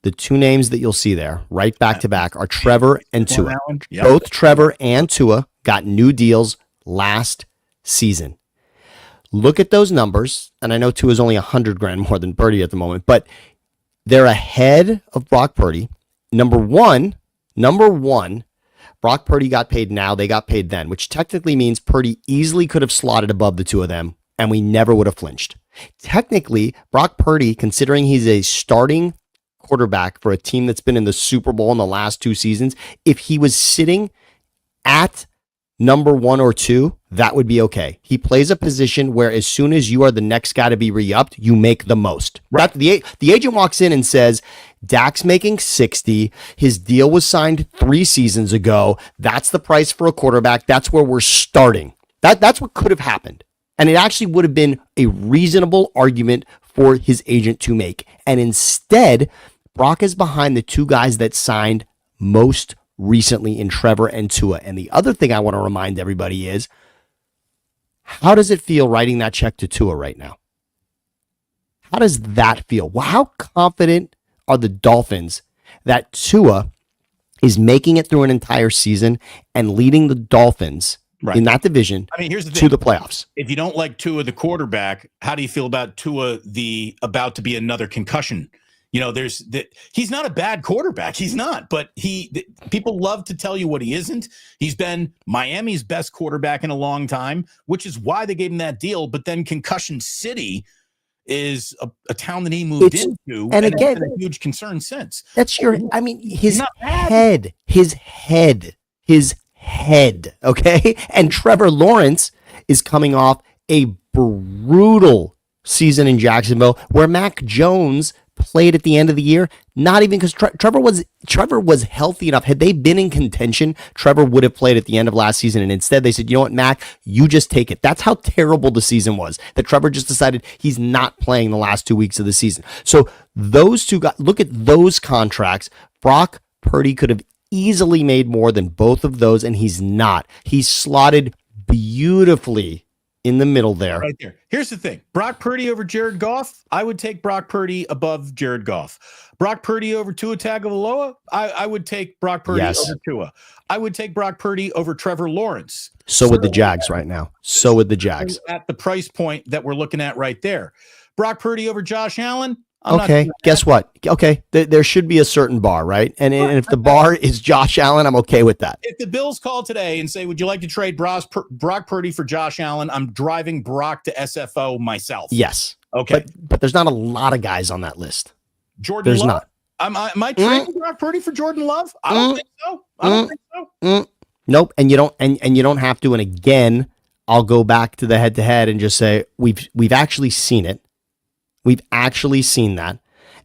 The 2 names that you'll see there, right back to back, are Trevor and Tua. Yep. Both Trevor and Tua got new deals last season. Look at those numbers, and I know Tua is only $100,000 more than Purdy at the moment, but they're ahead of Brock Purdy. Number one, Brock Purdy got paid now, they got paid then, which technically means Purdy easily could have slotted above the 2 of them, and we never would have flinched. Technically, Brock Purdy, considering he's a starting quarterback for a team that's been in the Super Bowl in the last 2 seasons, if he was sitting at number 1 or 2, that would be okay. He plays a position where as soon as you are the next guy to be re-upped, you make the most. Right. The agent walks in and says, Dak's making 60. His deal was signed 3 seasons ago. That's the price for a quarterback. That's where we're starting. That's what could have happened. And it actually would have been a reasonable argument for his agent to make. And instead, Brock is behind the 2 guys that signed most recently in Trevor and Tua. And the other thing I want to remind everybody is, how does it feel writing that check to Tua right now? How does that feel? Well, how confident are the Dolphins that Tua is making it through an entire season and leading the Dolphins in that division here's the thing. To the playoffs? If you don't like Tua, the quarterback, how do you feel about Tua, the about to be another concussion? You know, he's not a bad quarterback. He's not, but people love to tell you what he isn't. He's been Miami's best quarterback in a long time, which is why they gave him that deal. But then Concussion City is a town that he moved into, and again, a huge concern since. That's his head. Okay, and Trevor Lawrence is coming off a brutal season in Jacksonville, where Mac Jones played at the end of the year, not even because Trevor was healthy enough. Had they been in contention, Trevor would have played at the end of last season, and instead they said, you know what, Mac, you just take it. That's how terrible the season was, that Trevor just decided he's not playing the last 2 weeks of the season. So those 2 guys, look at those contracts. Brock Purdy could have easily made more than both of those, and he's not. He's slotted beautifully in the middle there. Right there. Here's the thing. Brock Purdy over Jared Goff. I would take Brock Purdy above Jared Goff. Brock Purdy over Tua Tagovailoa. I would take Brock Purdy over Tua. I would take Brock Purdy over Trevor Lawrence. So would the Jags right now. So would the Jags. At the price point that we're looking at right there. Brock Purdy over Josh Allen. Okay, guess what? Okay, there should be a certain bar, right? And if the bar is Josh Allen, I'm okay with that. If the Bills call today and say, would you like to trade Brock Purdy for Josh Allen? I'm driving Brock to SFO myself. Yes. Okay. But there's not a lot of guys on that list. Jordan There's Love? not. Am I trading Brock Purdy for Jordan Love? I don't think so. Nope. And you don't have to. And again, I'll go back to the head-to-head and just say we've actually seen it. We've actually seen that,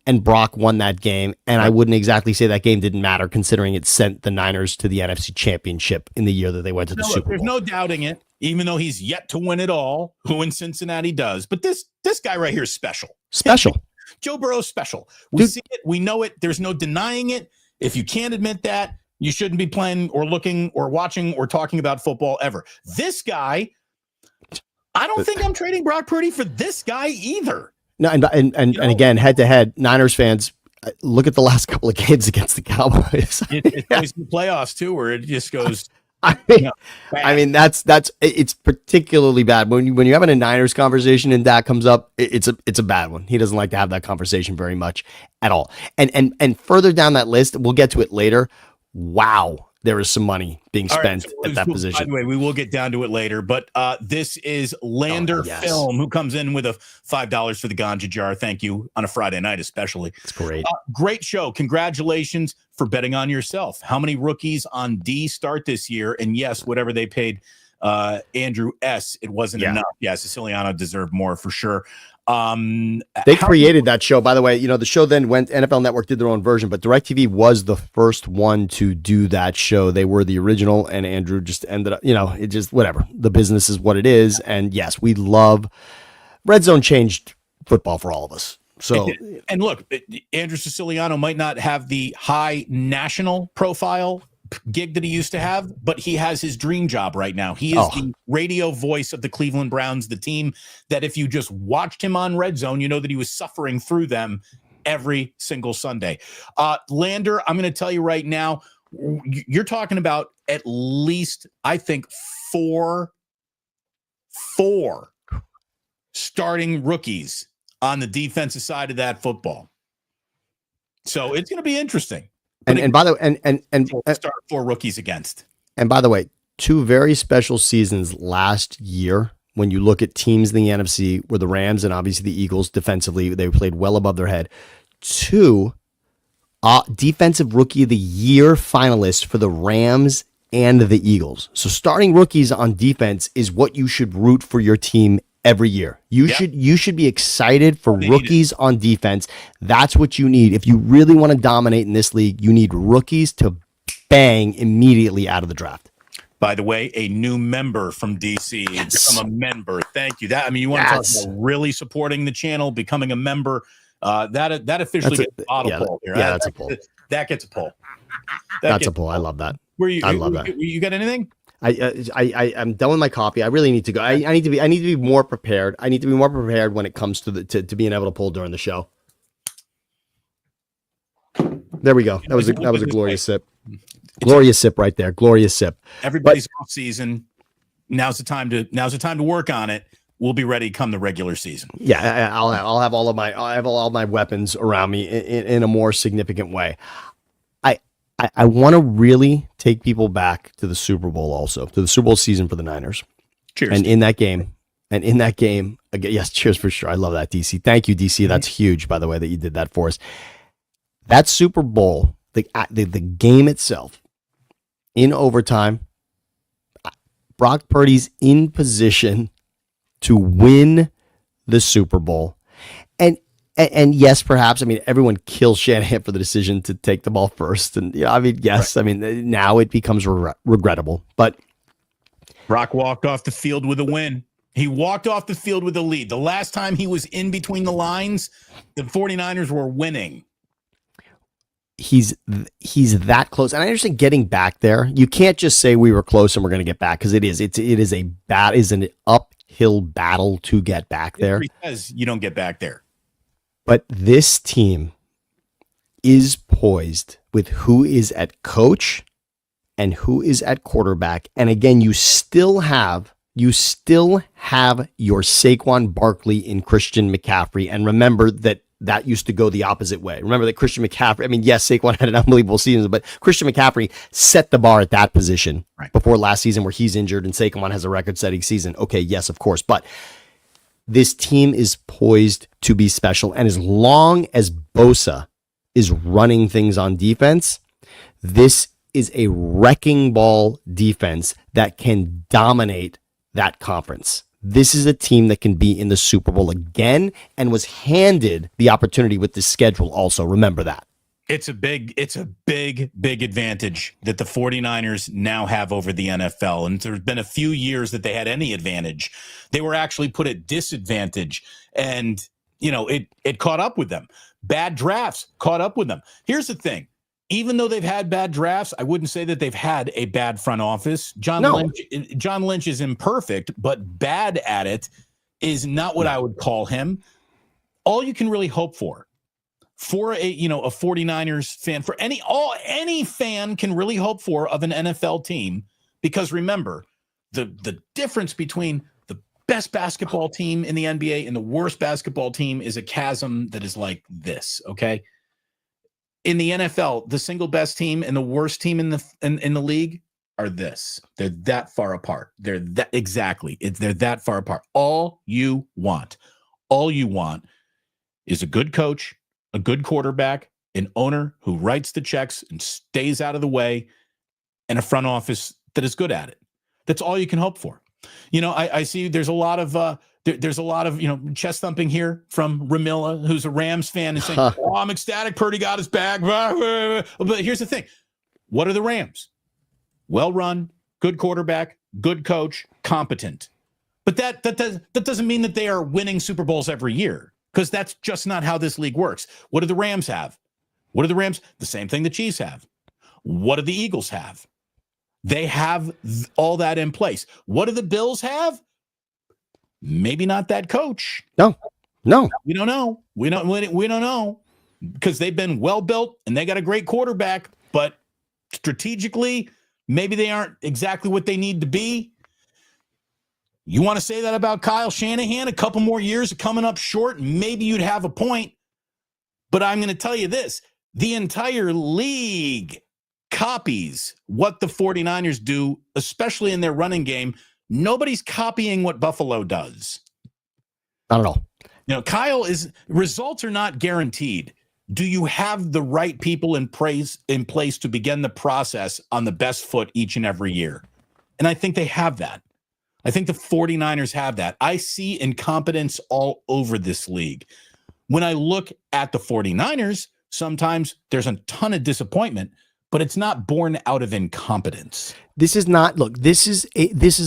and Brock won that game, and I wouldn't exactly say that game didn't matter considering it sent the Niners to the NFC Championship in the year that they went to the Super Bowl. There's no doubting it, even though he's yet to win it all, who in Cincinnati does. But this guy right here is special. Special. Joe Burrow's special. We see it. We know it. There's no denying it. If you can't admit that, you shouldn't be playing or looking or watching or talking about football ever. This guy, I don't think I'm trading Brock Purdy for this guy either. No, and again, head to head, Niners fans, look at the last couple of games against the Cowboys. It's always the playoffs too, where it just goes. I mean, that's it's particularly bad when you're having a Niners conversation and Dak comes up. It's a bad one. He doesn't like to have that conversation very much at all. And further down that list, we'll get to it later. Wow. There is some money being spent at that position. By the way, we will get down to it later, but this is Lander Film, who comes in with a $5 for the ganja jar. Thank you on a Friday night, especially. It's great. Great show. Congratulations for betting on yourself. How many rookies on D start this year? And yes, whatever they paid Andrew S., it wasn't enough. Yeah, Siciliano deserved more for sure. They created that show, by the way. The show then went, NFL Network did their own version, but DirecTV was the first one to do that show. They were the original, and Andrew just ended up, it just, whatever. The business is what it is. And yes, we love Red Zone changed football for all of us. So, and look, Andrew Siciliano might not have the high national profile gig that he used to have, but he has his dream job right now. He is the radio voice of the Cleveland Browns, the team that if you just watched him on Red Zone, you know that he was suffering through them every single Sunday. Lander, I'm going to tell you right now, you're talking about at least, I think, four starting rookies on the defensive side of that football. So it's going to be interesting. And by the way, and start 4 rookies against. And by the way, 2 very special seasons last year. When you look at teams in the NFC, were the Rams and obviously the Eagles defensively, they played well above their head. 2 defensive rookie of the year finalists for the Rams and the Eagles. So starting rookies on defense is what you should root for your team every year. You should be excited for rookies on defense. That's what you need. If you really want to dominate in this league, you need rookies to bang immediately out of the draft. By the way, a new member from DC. Become a member. Thank you. You want to talk about really supporting the channel, becoming a member. That officially gets a bottle pull here. Yeah, that's a pull. That gets a pull. That's a pull. I love that. I love that. You got anything? I'm done with my coffee. I really need to go. I need to be more prepared. I need to be more prepared when it comes to to being able to pull during the show. There we go. That was a glorious sip. Glorious sip right there. Glorious sip. Everybody's off season. Now's the time to work on it. We'll be ready come the regular season. Yeah, I'll have all my weapons around me in a more significant way. I want to really take people back to the Super Bowl, also to the Super Bowl season for the Niners. Cheers! And in that game, again, yes, cheers for sure. I love that, DC. Thank you, DC. That's huge, by the way, that you did that for us. That Super Bowl, the game itself, in overtime, Brock Purdy's in position to win the Super Bowl, and yes, perhaps, everyone kills Shanahan for the decision to take the ball first. And, yes, right. Now it becomes regrettable. But Brock walked off the field with a win. He walked off the field with a lead. The last time he was in between the lines, the 49ers were winning. he's that close. And I understand getting back there. You can't just say we were close and we're going to get back, because it is an uphill battle to get back there. History says you don't get back there. But this team is poised with who is at coach and who is at quarterback. And again, you still have your Saquon Barkley in Christian McCaffrey. And remember that used to go the opposite way. Remember that Christian McCaffrey, I mean, yes, Saquon had an unbelievable season, but Christian McCaffrey set the bar at that position before last season, where he's injured and Saquon has a record-setting season. Okay, yes, of course. But this team is poised to be special. And as long as Bosa is running things on defense, this is a wrecking ball defense that can dominate that conference. This is a team that can be in the Super Bowl again, and was handed the opportunity with this schedule also. Remember that. It's a big advantage that the 49ers now have over the NFL. And there's been a few years that they had any advantage. They were actually put at disadvantage, and it caught up with them. Bad drafts caught up with them. Here's the thing. Even though they've had bad drafts, I wouldn't say that they've had a bad front office. John Lynch is imperfect, but bad at it is not what I would call him. All you can really hope for a 49ers fan, for any fan can really hope for of an NFL team, because remember, the difference between the best basketball team in the NBA and the worst basketball team is a chasm that is like this, okay? In the NFL, the single best team and the worst team in the league are this. They're that far apart. They're that far apart. All you want is a good coach, a good quarterback, an owner who writes the checks and stays out of the way, and a front office that is good at it. That's all you can hope for. I see there's a lot of chest thumping here from Ramilla, who's a Rams fan, and saying, "Oh, I'm ecstatic. Purdy got his back." But here's the thing: what are the Rams? Well run, good quarterback, good coach, competent. But that doesn't mean that they are winning Super Bowls every year, because that's just not how this league works. What do the Rams have? The same thing the Chiefs have. What do the Eagles have? They have all that in place. What do the Bills have? Maybe not that coach. No. We don't know. We don't know, because they've been well built and they got a great quarterback, but strategically, maybe they aren't exactly what they need to be. You want to say that about Kyle Shanahan? A couple more years of coming up short, maybe you'd have a point. But I'm going to tell you this: the entire league copies what the 49ers do, especially in their running game. Nobody's copying what Buffalo does. Not at all. Results are not guaranteed. Do you have the right people in place to begin the process on the best foot each and every year? And I think they have that. I think the 49ers have that. I see incompetence all over this league. When I look at the 49ers, sometimes there's a ton of disappointment, but it's not born out of incompetence. This is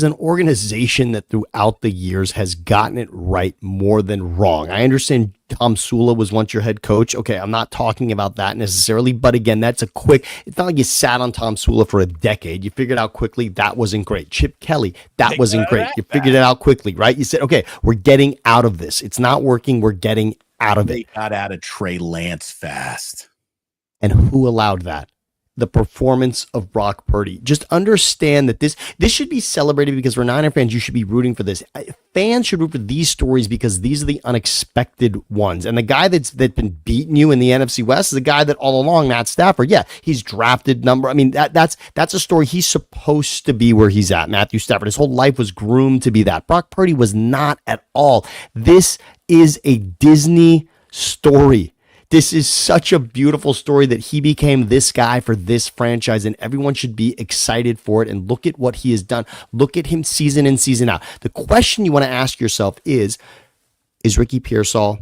an organization that throughout the years has gotten it right more than wrong. I understand Tom Sula was once your head coach. Okay, I'm not talking about that necessarily, but again, it's not like you sat on Tom Sula for a decade. You figured out quickly that wasn't great. Chip Kelly, that wasn't great. You figured it out quickly, right? You said, okay, we're getting out of this. It's not working. We're getting out of it. They got out of Trey Lance fast. And who allowed that? The performance of Brock Purdy. Just understand that this should be celebrated, because for Niner fans, you should be rooting for this. Fans should root for these stories, because these are the unexpected ones. And the guy that's been beating you in the NFC West is the guy that all along, Matt Stafford, he's drafted number. I mean, that's a story. He's supposed to be where he's at. Matthew Stafford, his whole life was groomed to be that. Brock Purdy was not at all. This is a Disney story. This is such a beautiful story that he became this guy for this franchise, and everyone should be excited for it. And look at what he has done. Look at him season in, season out. The question you want to ask yourself is Ricky Pearsall,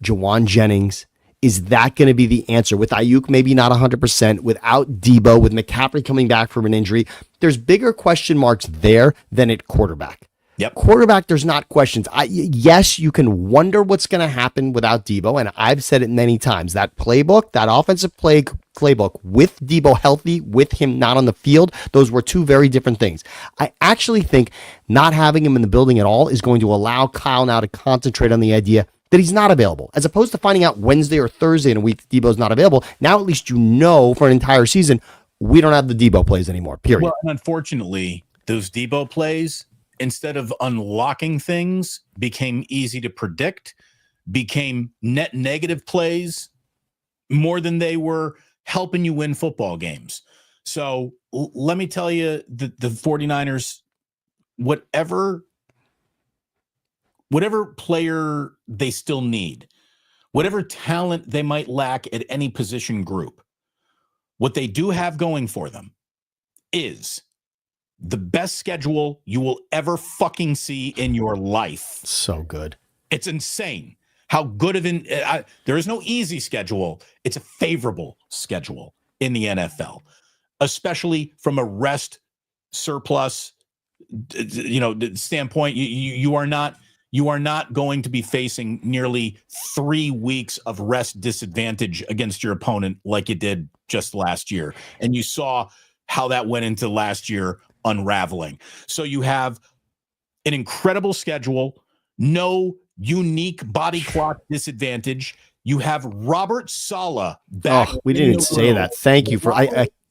Jawan Jennings, is that going to be the answer? With Ayuk maybe not 100%, without Debo, with McCaffrey coming back from an injury, there's bigger question marks there than at quarterback. Yep. Quarterback, there's not questions. Yes, you can wonder what's going to happen without Debo, and I've said it many times. That playbook, that offensive playbook with Debo healthy, with him not on the field, those were two very different things. I actually think not having him in the building at all is going to allow Kyle now to concentrate on the idea that he's not available, as opposed to finding out Wednesday or Thursday in a week that Debo's not available. Now at least you know for an entire season, we don't have the Debo plays anymore, period. Well, and unfortunately, those Debo plays, instead of unlocking things, became easy to predict, became net negative plays more than they were helping you win football games. So let me tell you, the 49ers, whatever player they still need, whatever talent they might lack at any position group, what they do have going for them is the best schedule you will ever fucking see in your life. So good. It's insane how good of there is no easy schedule. It's a favorable schedule in the NFL, especially from a rest surplus, standpoint. You are not going to be facing nearly 3 weeks of rest disadvantage against your opponent like you did just last year. And you saw how that went into last year unraveling. So you have an incredible schedule, no unique body clock disadvantage. You have Robert Saleh back. Oh, we didn't even say that. Thank you for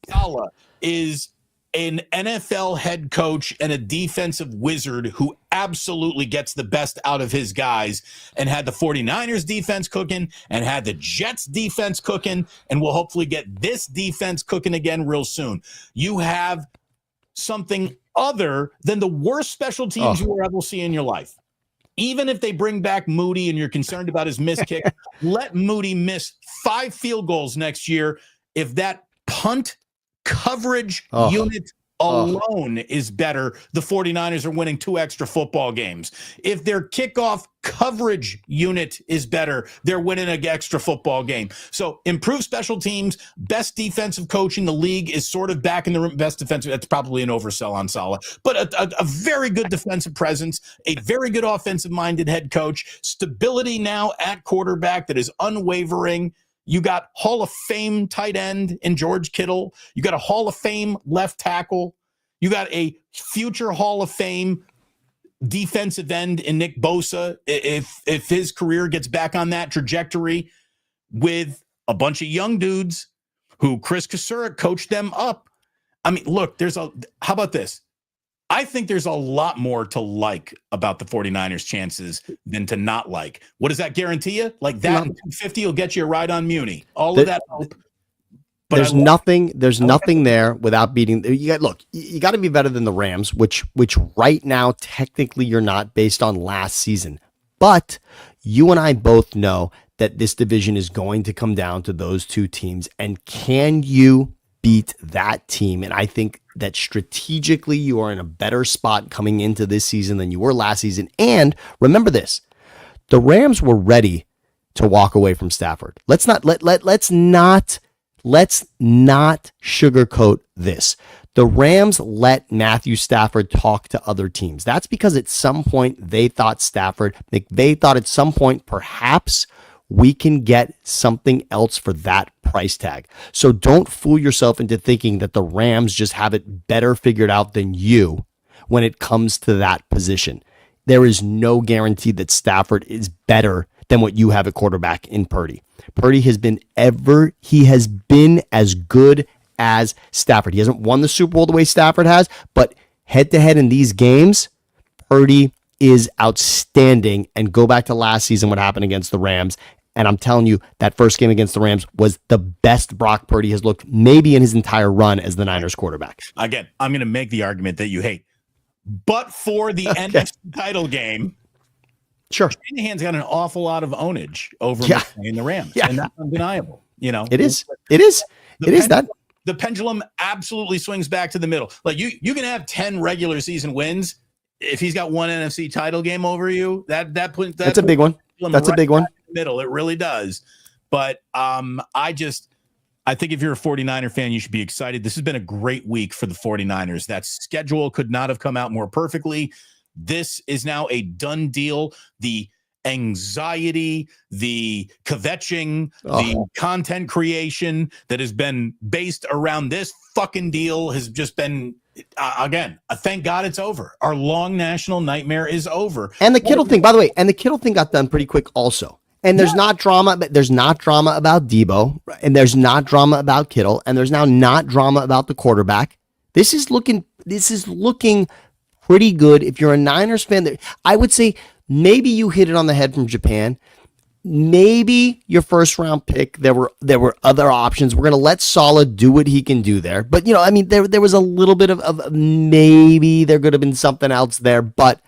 Saleh is an NFL head coach and a defensive wizard who absolutely gets the best out of his guys, and had the 49ers defense cooking and had the Jets defense cooking, and will hopefully get this defense cooking again real soon. You have something other than the worst special teams you will ever see in your life. Even if they bring back Moody and you're concerned about his missed kick, let Moody miss 5 field goals next year. If that punt coverage unit alone is better, the 49ers are winning 2 extra football games. If their kickoff coverage unit is better, they're winning an extra football game. So improve special teams, best defensive coach in the league is sort of back in the room. Best defensive, that's probably an oversell on Saleh, but a very good defensive presence, a very good offensive-minded head coach, stability now at quarterback that is unwavering. You got Hall of Fame tight end in George Kittle. You got a Hall of Fame left tackle. You got a future Hall of Fame defensive end in Nick Bosa, if his career gets back on that trajectory, with a bunch of young dudes who Chris Kasura coached them up. I mean, look, how about this? I think there's a lot more to like about the 49ers chances than to not like. What does that guarantee you? Like that 250 will get you a ride on Muni. All of that hope. But there's nothing there without beating. You got to be better than the Rams, which right now technically you're not based on last season. But you and I both know that this division is going to come down to those two teams. And can you beat that team? And I think that strategically you are in a better spot coming into this season than you were last season. And remember this, the Rams were ready to walk away from Stafford. Let's not sugarcoat this. The Rams let Matthew Stafford talk to other teams. That's because at some point they thought at some point perhaps we can get something else for that price tag. So don't fool yourself into thinking that the Rams just have it better figured out than you when it comes to that position. There is no guarantee that Stafford is better than what you have at quarterback in Purdy. Purdy has been as good as Stafford. He hasn't won the Super Bowl the way Stafford has, but head-to-head in these games, Purdy is outstanding. And go back to last season, what happened against the Rams. And I'm telling you, that first game against the Rams was the best Brock Purdy has looked maybe in his entire run as the Niners quarterback. Again, I'm going to make the argument that you hate. But for the NFC title game, sure, Shanahan's got an awful lot of ownage over in the Rams, and that's undeniable. It is that the pendulum absolutely swings back to the middle. Like you can have 10 regular season wins if he's got one NFC title game over you. That's a big one. That's a big one. Middle, it really does. But I think if you're a 49er fan, you should be excited. This has been a great week for the 49ers. That schedule could not have come out more perfectly. This is now a done deal. The anxiety, the kvetching, the content creation that has been based around this fucking deal has just been, again, thank God it's over. Our long national nightmare is over. And the Kittle thing, by the way, got done pretty quick also. And there's not drama, but there's not drama about Debo, and there's not drama about Kittle, and there's now not drama about the quarterback. This is looking pretty good. If you're a Niners fan, I would say maybe you hit it on the head from Japan. Maybe your first round pick, there were other options. We're going to let Saleh do what he can do there. But, there was a little bit of maybe there could have been something else there. But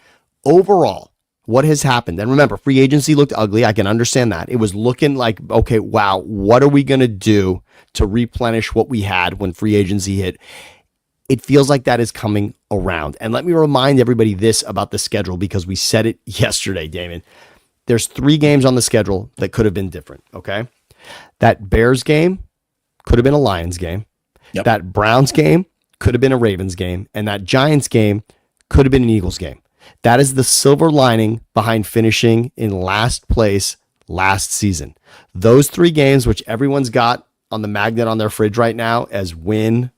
overall, what has happened? And remember, free agency looked ugly. I can understand that. It was looking like, okay, wow, what are we going to do to replenish what we had when free agency hit? It feels like that is coming around. And let me remind everybody this about the schedule, because we said it yesterday, Damon. There's 3 games on the schedule that could have been different, okay? That Bears game could have been a Lions game. Yep. That Browns game could have been a Ravens game. And that Giants game could have been an Eagles game. That is the silver lining behind finishing in last place last season. Those 3 games, which everyone's got on the magnet on their fridge right now as win,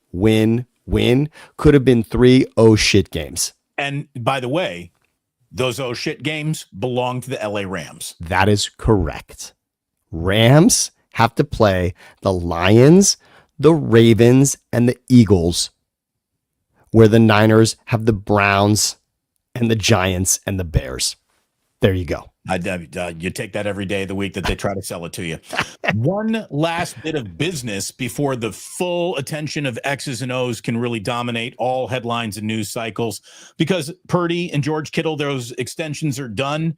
could have been 3 oh shit games. And by the way, those oh shit games belong to the LA Rams. That is correct. Rams have to play the Lions, the Ravens, and the Eagles, where the Niners have the Browns and the Giants and the Bears. There you go. You take that every day of the week that they try to sell it to you. One last bit of business before the full attention of X's and O's can really dominate all headlines and news cycles, because Purdy and George Kittle, those extensions are done.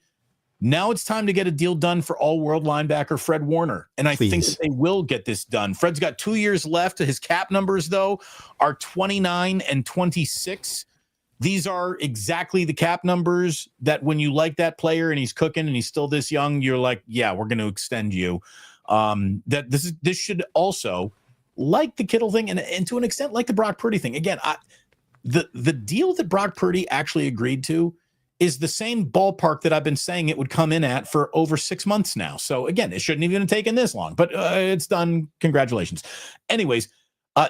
Now it's time to get a deal done for all-world linebacker Fred Warner, and I think that they will get this done. Fred's got 2 years left. His cap numbers, though, are 29 and 26. These are exactly the cap numbers that when you like that player and he's cooking and he's still this young, you're like, yeah, we're going to extend you. That this should also, like the Kittle thing and to an extent like the Brock Purdy thing. Again, the deal that Brock Purdy actually agreed to is the same ballpark that I've been saying it would come in at for over 6 months now. So again, it shouldn't even have taken this long, but it's done. Congratulations. Anyways,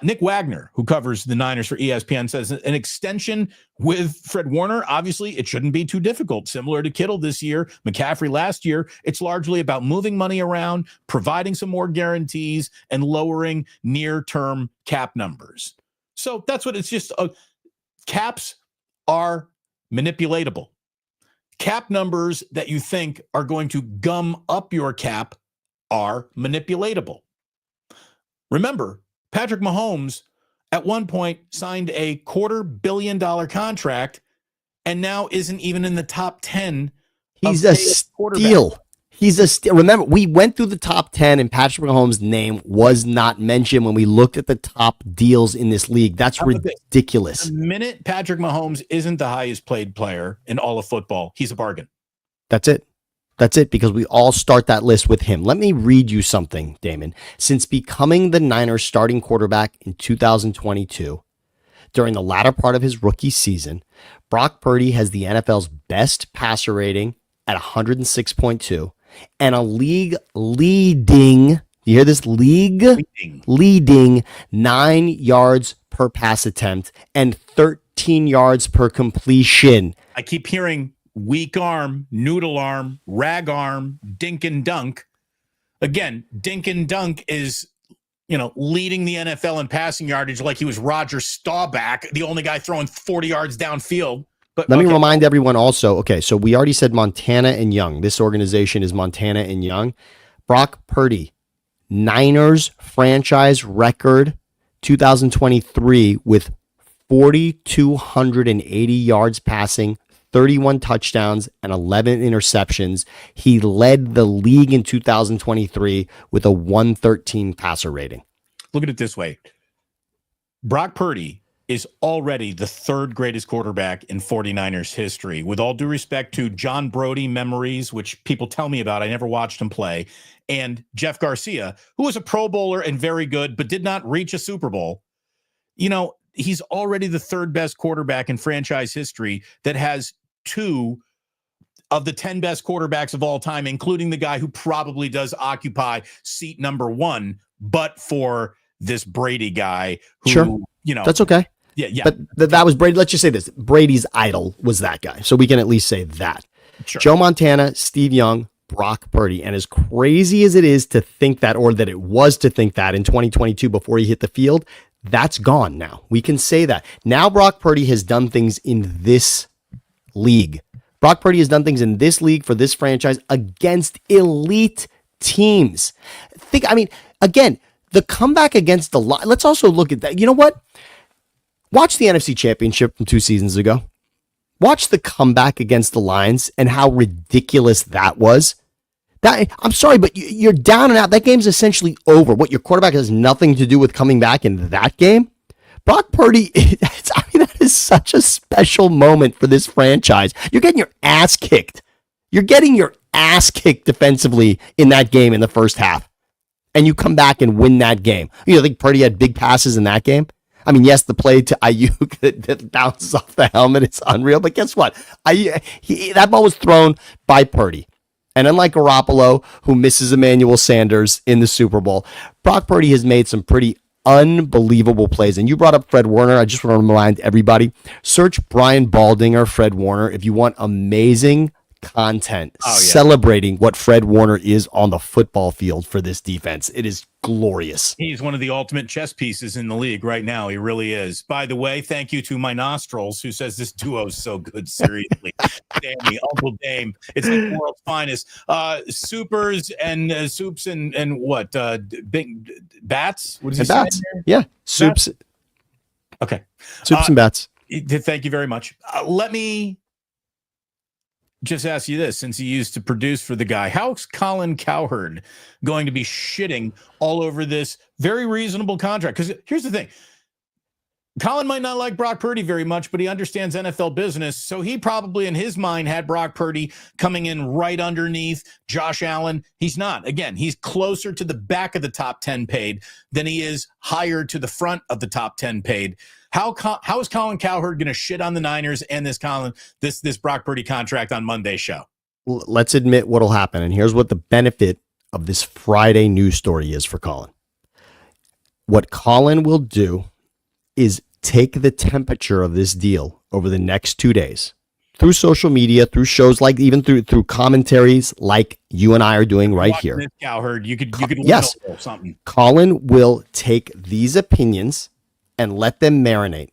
Nick Wagner, who covers the Niners for ESPN, says an extension with Fred Warner, obviously, it shouldn't be too difficult. Similar to Kittle this year, McCaffrey last year, it's largely about moving money around, providing some more guarantees, and lowering near-term cap numbers. So that's what it's just. Caps are manipulatable. Cap numbers that you think are going to gum up your cap are manipulatable. Remember, Patrick Mahomes at one point signed a $250 million contract and now isn't even in the top 10. He's a steal. He's a steal. Remember, we went through the top 10 and Patrick Mahomes' name was not mentioned when we looked at the top deals in this league. That's ridiculous. The minute Patrick Mahomes isn't the highest paid player in all of football, he's a bargain. That's it. That's it, because we all start that list with him. Let me read you something, Damon. Since becoming the Niners starting quarterback in 2022, during the latter part of his rookie season, Brock Purdy has the NFL's best passer rating at 106.2 and a league leading, you hear this, leading 9 yards per pass attempt and 13 yards per completion. I keep hearing weak arm, noodle arm, rag arm, dink and dunk. Again, dink and dunk is, leading the NFL in passing yardage like he was Roger Staubach, the only guy throwing 40 yards downfield. But let me remind everyone also, okay, so we already said Montana and Young. This organization is Montana and Young. Brock Purdy, Niners franchise record 2023 with 4,280 yards passing, 31 touchdowns, and 11 interceptions. He led the league in 2023 with a 113 passer rating. Look at it this way. Brock Purdy is already the third greatest quarterback in 49ers history. With all due respect to John Brody memories, which people tell me about, I never watched him play, and Jeff Garcia, who was a Pro Bowler and very good, but did not reach a Super Bowl. He's already the third best quarterback in franchise history that has 2 of the 10 best quarterbacks of all time, including the guy who probably does occupy seat number 1, but for this Brady guy who, sure, that's okay. Yeah. But that was Brady. Let's just say this. Brady's idol was that guy. So we can at least say that. Sure. Joe Montana, Steve Young, Brock Purdy. And as crazy as it is to think that, or that it was to think that in 2022 before he hit the field, that's gone now. We can say that. Now Brock Purdy has done things in this league. Brock Purdy has done things in this league for this franchise against elite teams. Again, the comeback against the Lions. Let's also look at that. You know what? Watch the NFC Championship from 2 seasons ago. Watch the comeback against the Lions and how ridiculous that was. I'm sorry, but you're down and out. That game's essentially over. What, your quarterback has nothing to do with coming back in that game? Brock Purdy, that is such a special moment for this franchise. You're getting your ass kicked. You're getting your ass kicked defensively in that game in the first half. And you come back and win that game. You think Purdy had big passes in that game? I mean, yes, the play to Ayuk that bounces off the helmet, it's unreal. But guess what? That ball was thrown by Purdy. And unlike Garoppolo, who misses Emmanuel Sanders in the Super Bowl, Brock Purdy has made some pretty unbelievable plays. And you brought up Fred Warner. I just want to remind everybody, search Brian Baldinger, Fred Warner, if you want amazing content celebrating what Fred Warner is on the football field for this defense. It is glorious. He's one of the ultimate chess pieces in the league right now. He really is. By the way, thank you to my nostrils who says this duo is so good. Seriously. Dammy, Uncle Dame. It's the world's finest. Supers and soups and what? Big bats? What does he say? Yeah. Soups. Bats? Okay. Soups and bats. Thank you very much. Let me just ask you this, since he used to produce for the guy. How's Colin Cowherd going to be shitting all over this very reasonable contract? Because here's the thing. Colin might not like Brock Purdy very much, but he understands NFL business. So he probably in his mind had Brock Purdy coming in right underneath Josh Allen. He's not. Again, he's closer to the back of the top 10 paid than he is higher to the front of the top 10 paid. How is Colin Cowherd going to shit on the Niners and this Brock Purdy contract on Monday's show? Let's admit what'll happen. And here's what the benefit of this Friday news story is for Colin. What Colin will do is take the temperature of this deal over the next 2 days through social media, through shows like even through commentaries like you and I are doing right here. This Cowherd, you could yes. Something. Colin will take these opinions and let them marinate.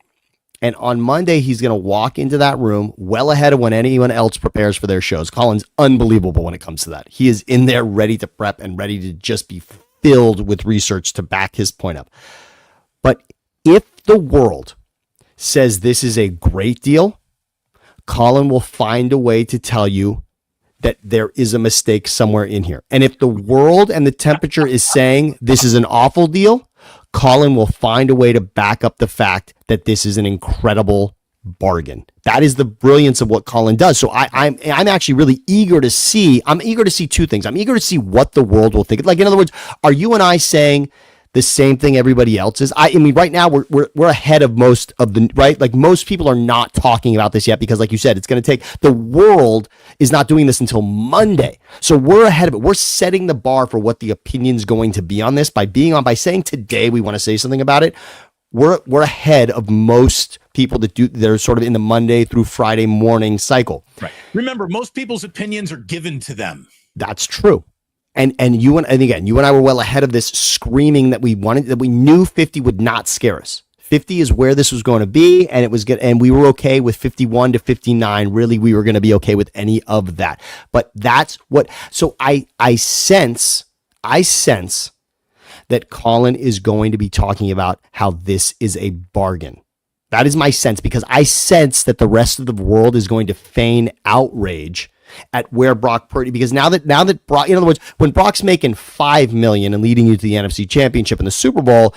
And on Monday, he's going to walk into that room well ahead of when anyone else prepares for their shows. Colin's unbelievable when it comes to that. He is in there ready to prep and ready to just be filled with research to back his point up. But if the world says this is a great deal, Colin will find a way to tell you that there is a mistake somewhere in here. And if the world and the temperature is saying this is an awful deal, Colin will find a way to back up the fact that this is an incredible bargain. That is the brilliance of what Colin does. So I'm actually really eager to see. I'm eager to see 2 things. I'm eager to see what the world will think. Like, in other words, are you and I saying the same thing everybody else is? I mean, right now we're ahead of most of the, right? Like, most people are not talking about this yet because, like you said, it's going to take, the world is not doing this until Monday. So we're ahead of it. We're setting the bar for what the opinion's going to be on this by saying today we want to say something about it. We're ahead of most people that are sort of in the Monday through Friday morning cycle. Right. Remember, most people's opinions are given to them. That's true. And you and I were well ahead of this, screaming that we knew 50 would not scare us. 50 is where this was going to be, and it was good, and we were okay with 51 to 59. Really, we were going to be okay with any of that. But that's what. So I sense that Colin is going to be talking about how this is a bargain. That is my sense, because I sense that the rest of the world is going to feign outrage at where Brock Purdy, because now that Brock, in other words, when Brock's making $5 million and leading you to the NFC Championship and the Super Bowl,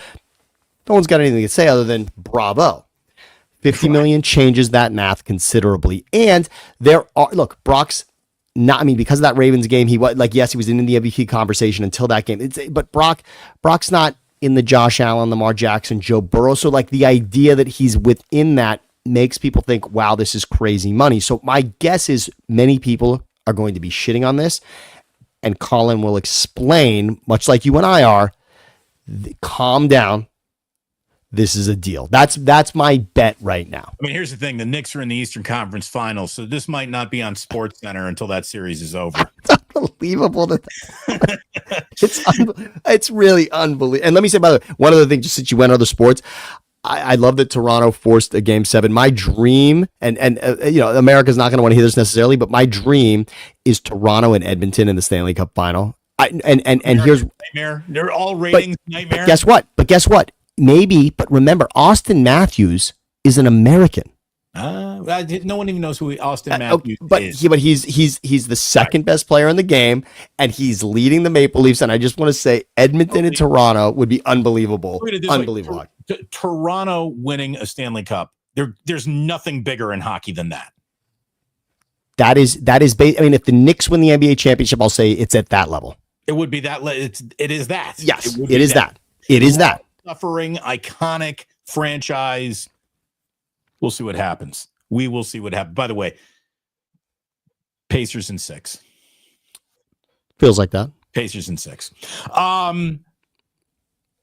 no one's got anything to say other than bravo. 50 million changes that math considerably. And Brock's not, I mean, because of that Ravens game, he was like, yes, he was in the MVP conversation until that game. But Brock's not in the Josh Allen, Lamar Jackson, Joe Burrow. So like the idea that he's within that makes people think, wow, this is crazy money. So my guess is many people are going to be shitting on this, and Colin will explain, much like you and I are, calm down. This is a deal. That's my bet right now. I mean, here's the thing. The Knicks are in the Eastern Conference Finals, so this might not be on Sports Center until that series is over. It's unbelievable. It's really unbelievable. And let me say, by the way, one other thing, just since you went other sports, I love that Toronto forced a Game 7. My dream, and America's not going to want to hear this necessarily, but my dream is Toronto and Edmonton in the Stanley Cup Final. Here's nightmare. They're all ratings nightmare. But guess what? Maybe, but remember, Austin Matthews is an American. No one even knows who Austin Matthews is. But he's the second best player in the game, and he's leading the Maple Leafs. And I just want to say, Edmonton and Toronto would be unbunbelievable. Unbelievable. Toronto winning a Stanley Cup. There's nothing bigger in hockey than that. That is. I mean, if the Knicks win the NBA championship, I'll say it's at that level. It would be that. It is that. Yes, it is that. It is that. Suffering, iconic franchise. We'll see what happens. We will see what happens. By the way, Pacers in 6. Feels like that. Pacers in 6. One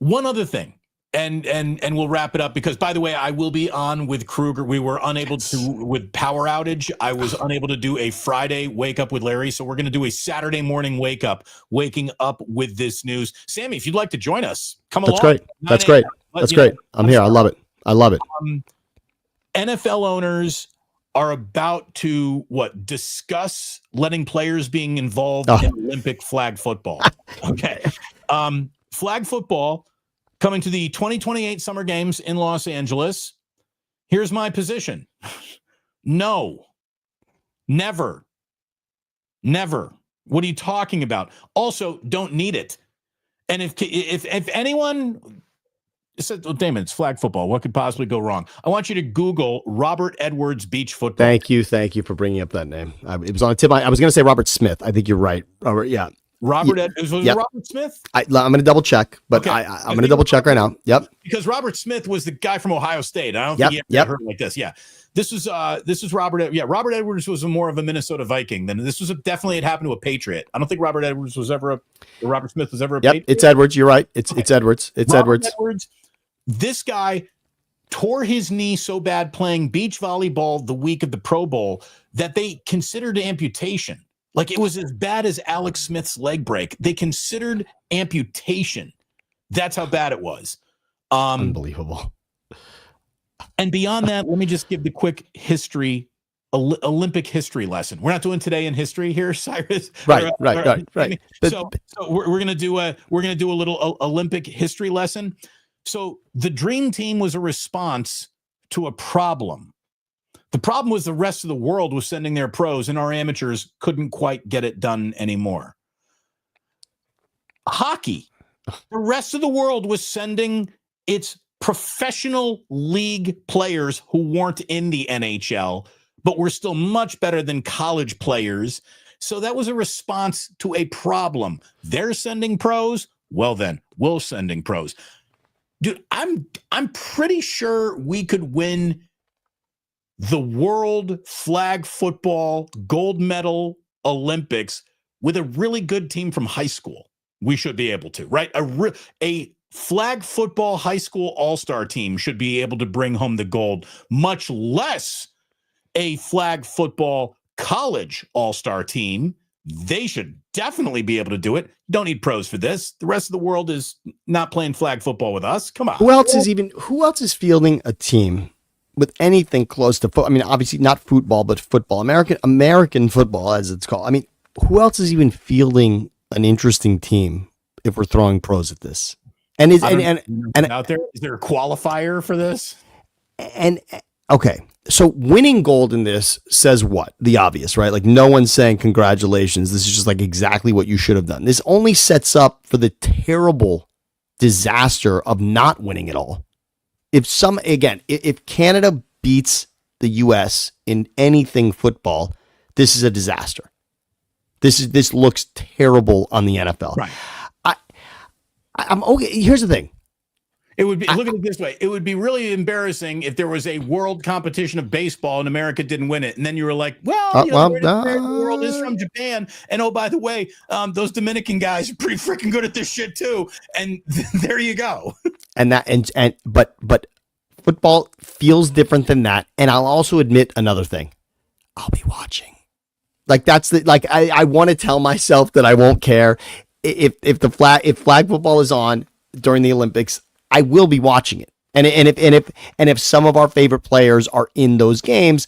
other thing, and we'll wrap it up because, by the way, I will be on with Kruger. We were unable to with power outage. I was unable to do a Friday wake up with Larry, so we're going to do a Saturday morning waking up with this news. Sammy, if you'd like to join us, come along. That's great. That's great. I'm here. I love it. NFL owners are about to discuss letting players being involved in Olympic flag football. Okay. Flag football coming to the 2028 Summer Games in Los Angeles. Here's my position. No. Never. What are you talking about? Also, don't need it. And if anyone said, well, Damon, it's flag football, what could possibly go wrong? I want you to Google Robert Edwards beach football. Thank you for bringing up that name. It was on the tip. I was going to say Robert Smith. I think you're right. Robert, yeah. Edwards was Robert Smith? I'm going to double check, but okay. I'm going to double check right now. Yep. Because Robert Smith was the guy from Ohio State. I don't think he ever heard like this. Yeah. This is Robert. Yeah. Robert Edwards was more of a Minnesota Viking than this was definitely it happened to a Patriot. I don't think Robert Edwards was ever Robert Smith was ever a Patriot. It's Edwards. You're right. It's Edwards. It's Robert Edwards. This guy tore his knee so bad playing beach volleyball the week of the Pro Bowl that they considered amputation. Like it was as bad as Alex Smith's leg break. They considered amputation. That's how bad it was. Unbelievable. And beyond that, let me just give the quick Olympic history lesson. We're not doing today in history here, Cyrus. Right. So we're gonna do a little Olympic history lesson. So the Dream Team was a response to a problem. The problem was the rest of the world was sending their pros and our amateurs couldn't quite get it done anymore. Hockey, the rest of the world was sending its professional league players who weren't in the NHL, but were still much better than college players. So that was a response to a problem. They're sending pros. Well, then we're sending pros. Dude, I'm pretty sure we could win the World Flag Football Gold Medal Olympics with a really good team from high school. We should be able to, right? A flag football high school all-star team should be able to bring home the gold, much less a flag football college all-star team. They should definitely be able to do it. Don't need pros for this. The rest of the world is not playing flag football with us. Come on. Who else is fielding a team with anything close to football? I mean, obviously not football, but football. American football, as it's called. I mean, who else is even fielding an interesting team if we're throwing pros at this? And out there, is there a qualifier for this? And okay, so winning gold in this says what? The obvious, right? Like no one's saying congratulations. This is just like exactly what you should have done. This only sets up for the terrible disaster of not winning it all. If Canada beats the US in anything football, this is a disaster. This looks terrible on the NFL. Right. I'm okay. Here's the thing. It would be, look at it this way. It would be really embarrassing if there was a world competition of baseball and America didn't win it. And then you were like, well, the greatest player in the world is from Japan. And oh, by the way, those Dominican guys are pretty freaking good at this shit too. And there you go. But football feels different than that. And I'll also admit another thing. I'll be watching. Like I want to tell myself that I won't care if flag football is on during the Olympics. I will be watching it, and if some of our favorite players are in those games,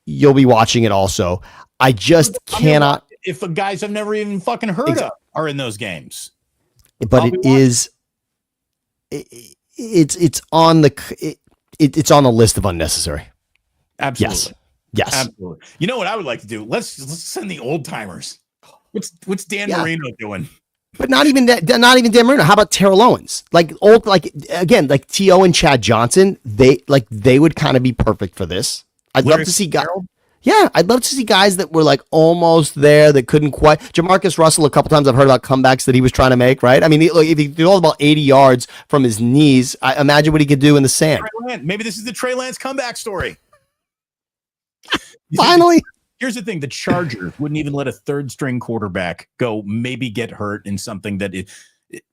you'll be watching it also. I just cannot. If the guys I've never even fucking heard of are in those games, but it's on the list of unnecessary. Absolutely, yes, absolutely. You know what I would like to do? Let's send the old timers. What's Dan Marino doing? But not even Dan Marino. How about Terrell Owens? Like T.O. and Chad Johnson, they would kind of be perfect for this. I'd love to see guys. Yeah, I'd love to see guys that were like almost there that couldn't quite. Jamarcus Russell, a couple times I've heard about comebacks that he was trying to make, right? I mean, if he did all about 80 yards from his knees, I imagine what he could do in the sand. Maybe this is the Trey Lance comeback story. Finally. Here's the thing: the Chargers wouldn't even let a third-string quarterback go. Maybe get hurt in something that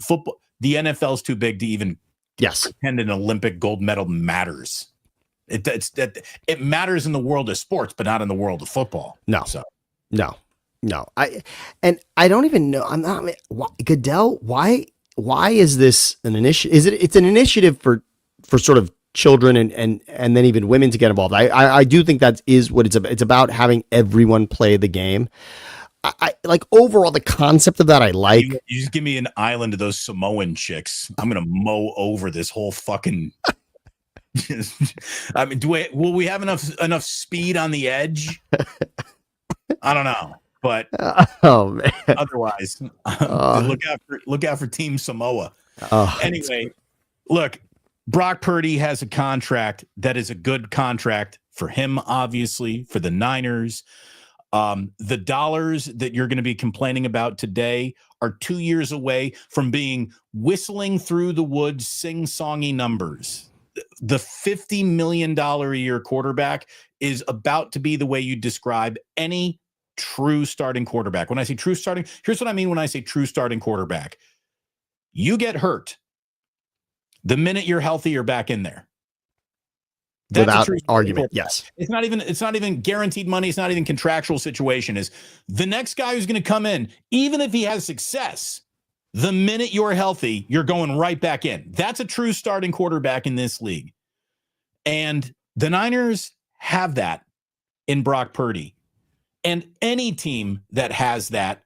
football. The NFL's too big to even pretend an Olympic gold medal matters. It matters in the world of sports, but not in the world of football. No. I don't even know. I'm not Goodell. Why is this an initiative? It's an initiative for sort of children and then even women to get involved. I do think that is what it's about. It's about having everyone play the game. I like overall the concept of that. I like. You just give me an island of those Samoan chicks. I'm gonna mow over this whole fucking. I mean, will we have enough speed on the edge? I don't know, but oh man. Otherwise, look out for Team Samoa. Anyway, look. Brock Purdy has a contract that is a good contract for him, obviously, for the Niners. The dollars that you're going to be complaining about today are 2 years away from being whistling through the woods, sing-songy numbers. The $50 million a year quarterback is about to be the way you describe any true starting quarterback. When I say true starting, here's what I mean when I say true starting quarterback. You get hurt. The minute you're healthy, you're back in there. That's without argument. Yes. It's not even guaranteed money. It's not even contractual situation. Is the next guy who's going to come in, even if he has success, the minute you're healthy, you're going right back in. That's a true starting quarterback in this league. And the Niners have that in Brock Purdy. And any team that has that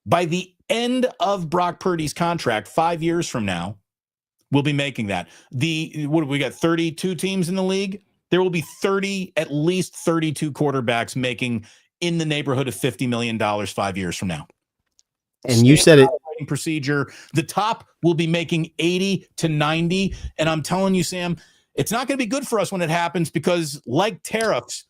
by the end of Brock Purdy's contract, 5 years from now, will be making that. What have we got? 32 teams in the league. There will be at least 32 quarterbacks making in the neighborhood of $50 million 5 years from now. And you said it. Procedure. The top will be making 80 to 90. And I'm telling you, Sam, it's not going to be good for us when it happens because, like tariffs,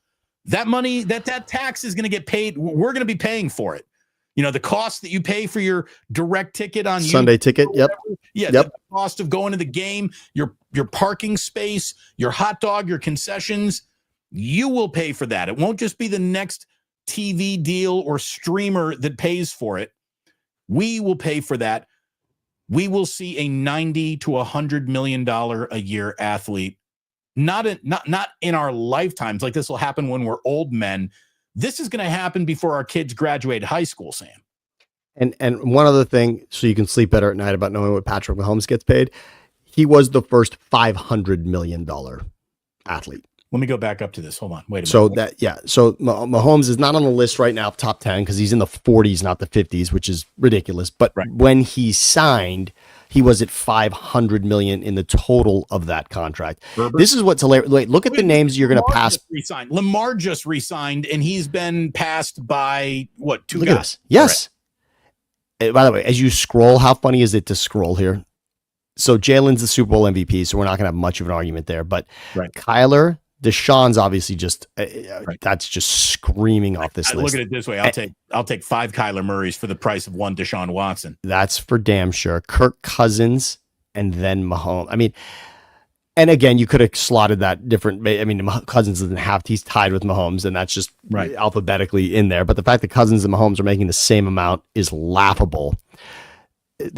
that money, that tax is going to get paid. We're going to be paying for it. You know, the cost that you pay for your direct ticket on Sunday ticket. Yep. Yeah. Yep. The cost of going to the game, your parking space, your hot dog, your concessions, you will pay for that. It won't just be the next TV deal or streamer that pays for it. We will pay for that. We will see a $90 to $100 million a year athlete. Not in our lifetimes. Like this will happen when we're old men. This is going to happen before our kids graduate high school, Sam. And one other thing, so you can sleep better at night about knowing what Patrick Mahomes gets paid. He was the first $500 million athlete. Let me go back up to this. Hold on. Wait a minute. So Mahomes is not on the list right now, top 10, because he's in the 40s, not the 50s, which is ridiculous. But when he signed, he was at $500 million in the total of that contract. Herbert? This is what's hilarious. Wait, look at the names you're going to pass. Lamar just resigned, and he's been passed by two look guys? At this. Yes. Right. By the way, as you scroll, how funny is it to scroll here? So Jalen's the Super Bowl MVP, so we're not going to have much of an argument there. But Kyler, Deshaun's obviously just that's just screaming off this list. Look at it this way: I'll take 5 Kyler Murrays for the price of 1 Deshaun Watson. That's for damn sure. Kirk Cousins and then Mahomes. I mean, and again, you could have slotted that different. I mean, Cousins doesn't have, he's tied with Mahomes, and that's just alphabetically in there. But the fact that Cousins and Mahomes are making the same amount is laughable.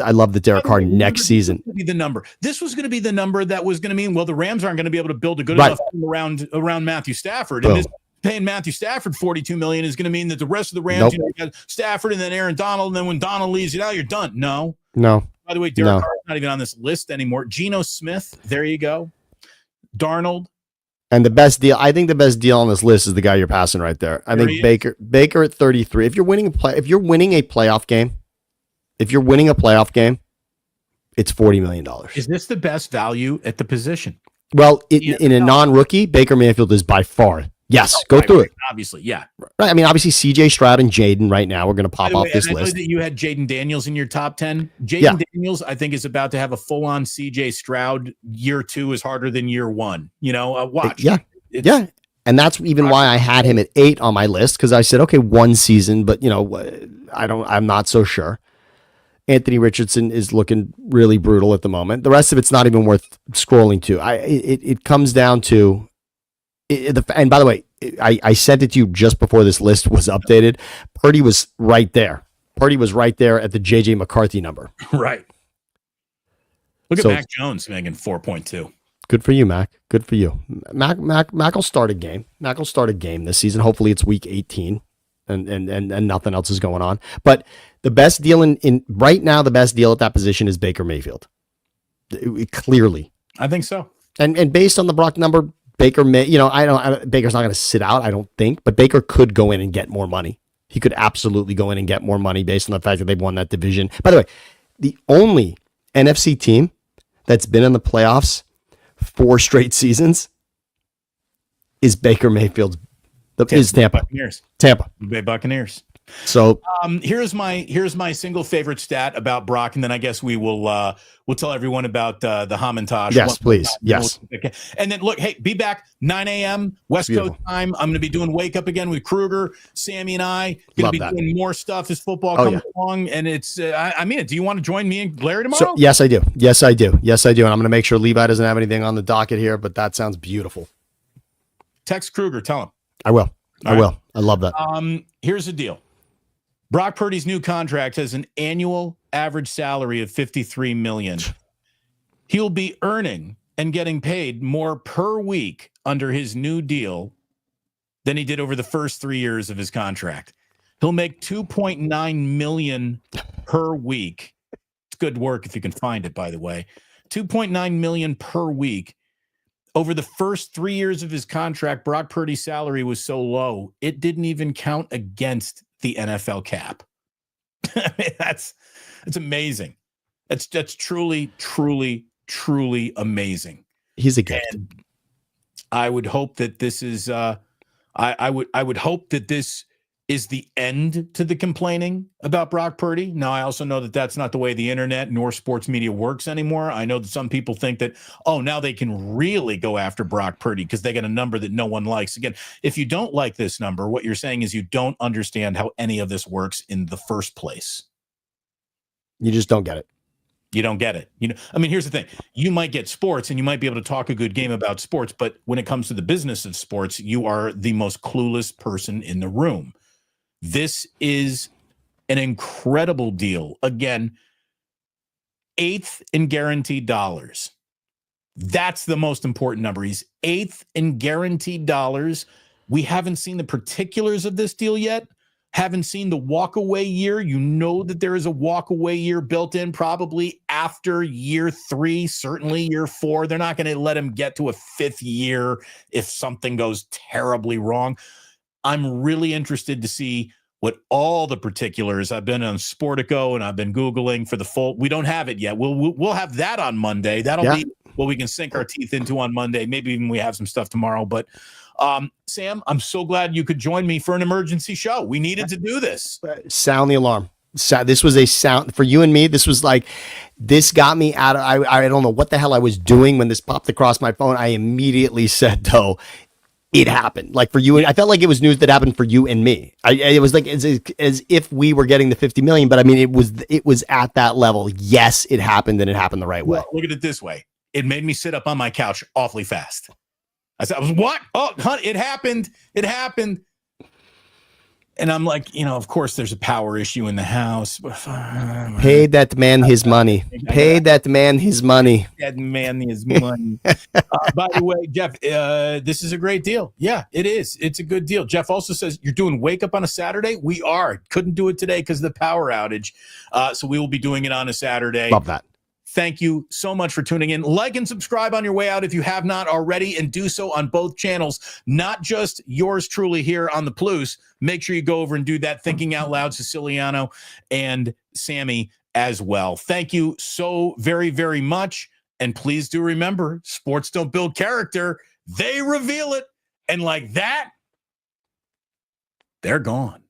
I love the Derek Carr next season. Be the number. This was going to be the number that was going to mean, well, the Rams aren't going to be able to build a good enough team around Matthew Stafford. And this, paying Matthew Stafford $42 million is going to mean that the rest of the Rams, you got Stafford and then Aaron Donald, and then when Donald leaves, you're done. No. By the way, Derek Carr is not even on this list anymore. Geno Smith, there you go. Darnold. And the best deal, I think the best deal on this list is the guy you're passing right there. I think Baker at 33. If you're winning a playoff game, it's $40 million. Is this the best value at the position? Well, in a non-rookie, Baker Mayfield is by far. Yes, go through it. Obviously, yeah. Right. I mean, obviously, C.J. Stroud and Jaden right now. We're going to pop off this list. That you had Jaden Daniels in your top 10. Jaden Daniels, I think, is about to have a full-on C.J. Stroud. Year 2 is harder than year 1. Watch. Yeah. And that's even why I had him at 8 on my list, because I said, okay, 1 season, but I'm not so sure. Anthony Richardson is looking really brutal at the moment. The rest of it's not even worth scrolling to. It comes down to, and by the way, I sent it to you just before this list was updated. Purdy was right there. At the J.J. McCarthy number. Right. Look at Mac Jones making 4.2. Good for you, Mac. Good for you. Mac will start a game. Mac will start a game this season. Hopefully it's week 18 and nothing else is going on. But the best deal in right now, the best deal at that position is Baker Mayfield. Clearly. I think so. And based on the Brock number, Baker may, Baker's not going to sit out, I don't think, but Baker could go in and get more money. He could absolutely go in and get more money based on the fact that they've won that division. By the way, the only NFC team that's been in the playoffs 4 straight seasons is Baker Mayfield's. Is Tampa. Buccaneers. Tampa Bay Buccaneers. So here's my single favorite stat about Brock, and then I guess we'll tell everyone about the Hamantash. Yes, please. Yes. And then look, hey, be back 9 a.m. West Coast time. I'm going to be doing Wake Up Again with Kruger, Sammy, and I. Going to be doing more stuff as football comes along. And it's I mean, do you want to join me and Larry tomorrow? Yes, I do. And I'm going to make sure Levi doesn't have anything on the docket here, but that sounds beautiful. Text Kruger, tell him. I will. I love that. Here's the deal. Brock Purdy's new contract has an annual average salary of $53 million. He'll be earning and getting paid more per week under his new deal than he did over the first 3 years of his contract. He'll make $2.9 million per week. It's good work if you can find it, by the way. $2.9 million per week. Over the first 3 years of his contract, Brock Purdy's salary was so low, it didn't even count against the NFL cap. I mean, that's amazing. That's truly, truly, truly amazing. He's a gift. And I would hope that this is I would hope that this is the end to the complaining about Brock Purdy. Now, I also know that that's not the way the internet nor sports media works anymore. I know that some people think that, now they can really go after Brock Purdy because they get a number that no one likes. Again, if you don't like this number, what you're saying is you don't understand how any of this works in the first place. You just don't get it. You don't get it. I mean, here's the thing. You might get sports and you might be able to talk a good game about sports, but when it comes to the business of sports, you are the most clueless person in the room. This is an incredible deal. Again, 8th in guaranteed dollars. That's the most important number. He's 8th in guaranteed dollars. We haven't seen the particulars of this deal yet. Haven't seen the walkaway year. You know that there is a walkaway year built in probably after year 3, certainly year 4. They're not going to let him get to a 5th year if something goes terribly wrong. I'm really interested to see what all the particulars. I've been on Sportico and I've been Googling for the full. We don't have it yet. We'll have that on Monday. That'll be what we can sink our teeth into on Monday. Maybe even we have some stuff tomorrow. But Sam, I'm so glad you could join me for an emergency show. We needed to do this. Sound the alarm. This was a sound for you and me. This was like, this got me out of, I don't know what the hell I was doing when this popped across my phone. I immediately said, though, it happened. Like for you, and I felt like it was news that happened for you and me. It was like as if we were getting the 50 million, but I mean, it was at that level. Yes, it happened, and it happened the right way. Well, look at it this way. It made me sit up on my couch awfully fast. I said, what? Oh, honey, it happened. It happened. And I'm like, of course there's a power issue in the house. Paid that man his money. Paid that man his money. That man his money. By the way, Jeff, this is a great deal. Yeah, it is. It's a good deal. Jeff also says, you're doing Wake Up on a Saturday? We are. Couldn't do it today because of the power outage. So we will be doing it on a Saturday. Love that. Thank you so much for tuning in. Like and subscribe on your way out if you have not already, and do so on both channels, not just yours truly here on the Plus. Make sure you go over and do that. Thinking Out Loud, Siciliano, and Sammy as well. Thank you so very, very much. And please do remember, sports don't build character. They reveal it. And like that, they're gone.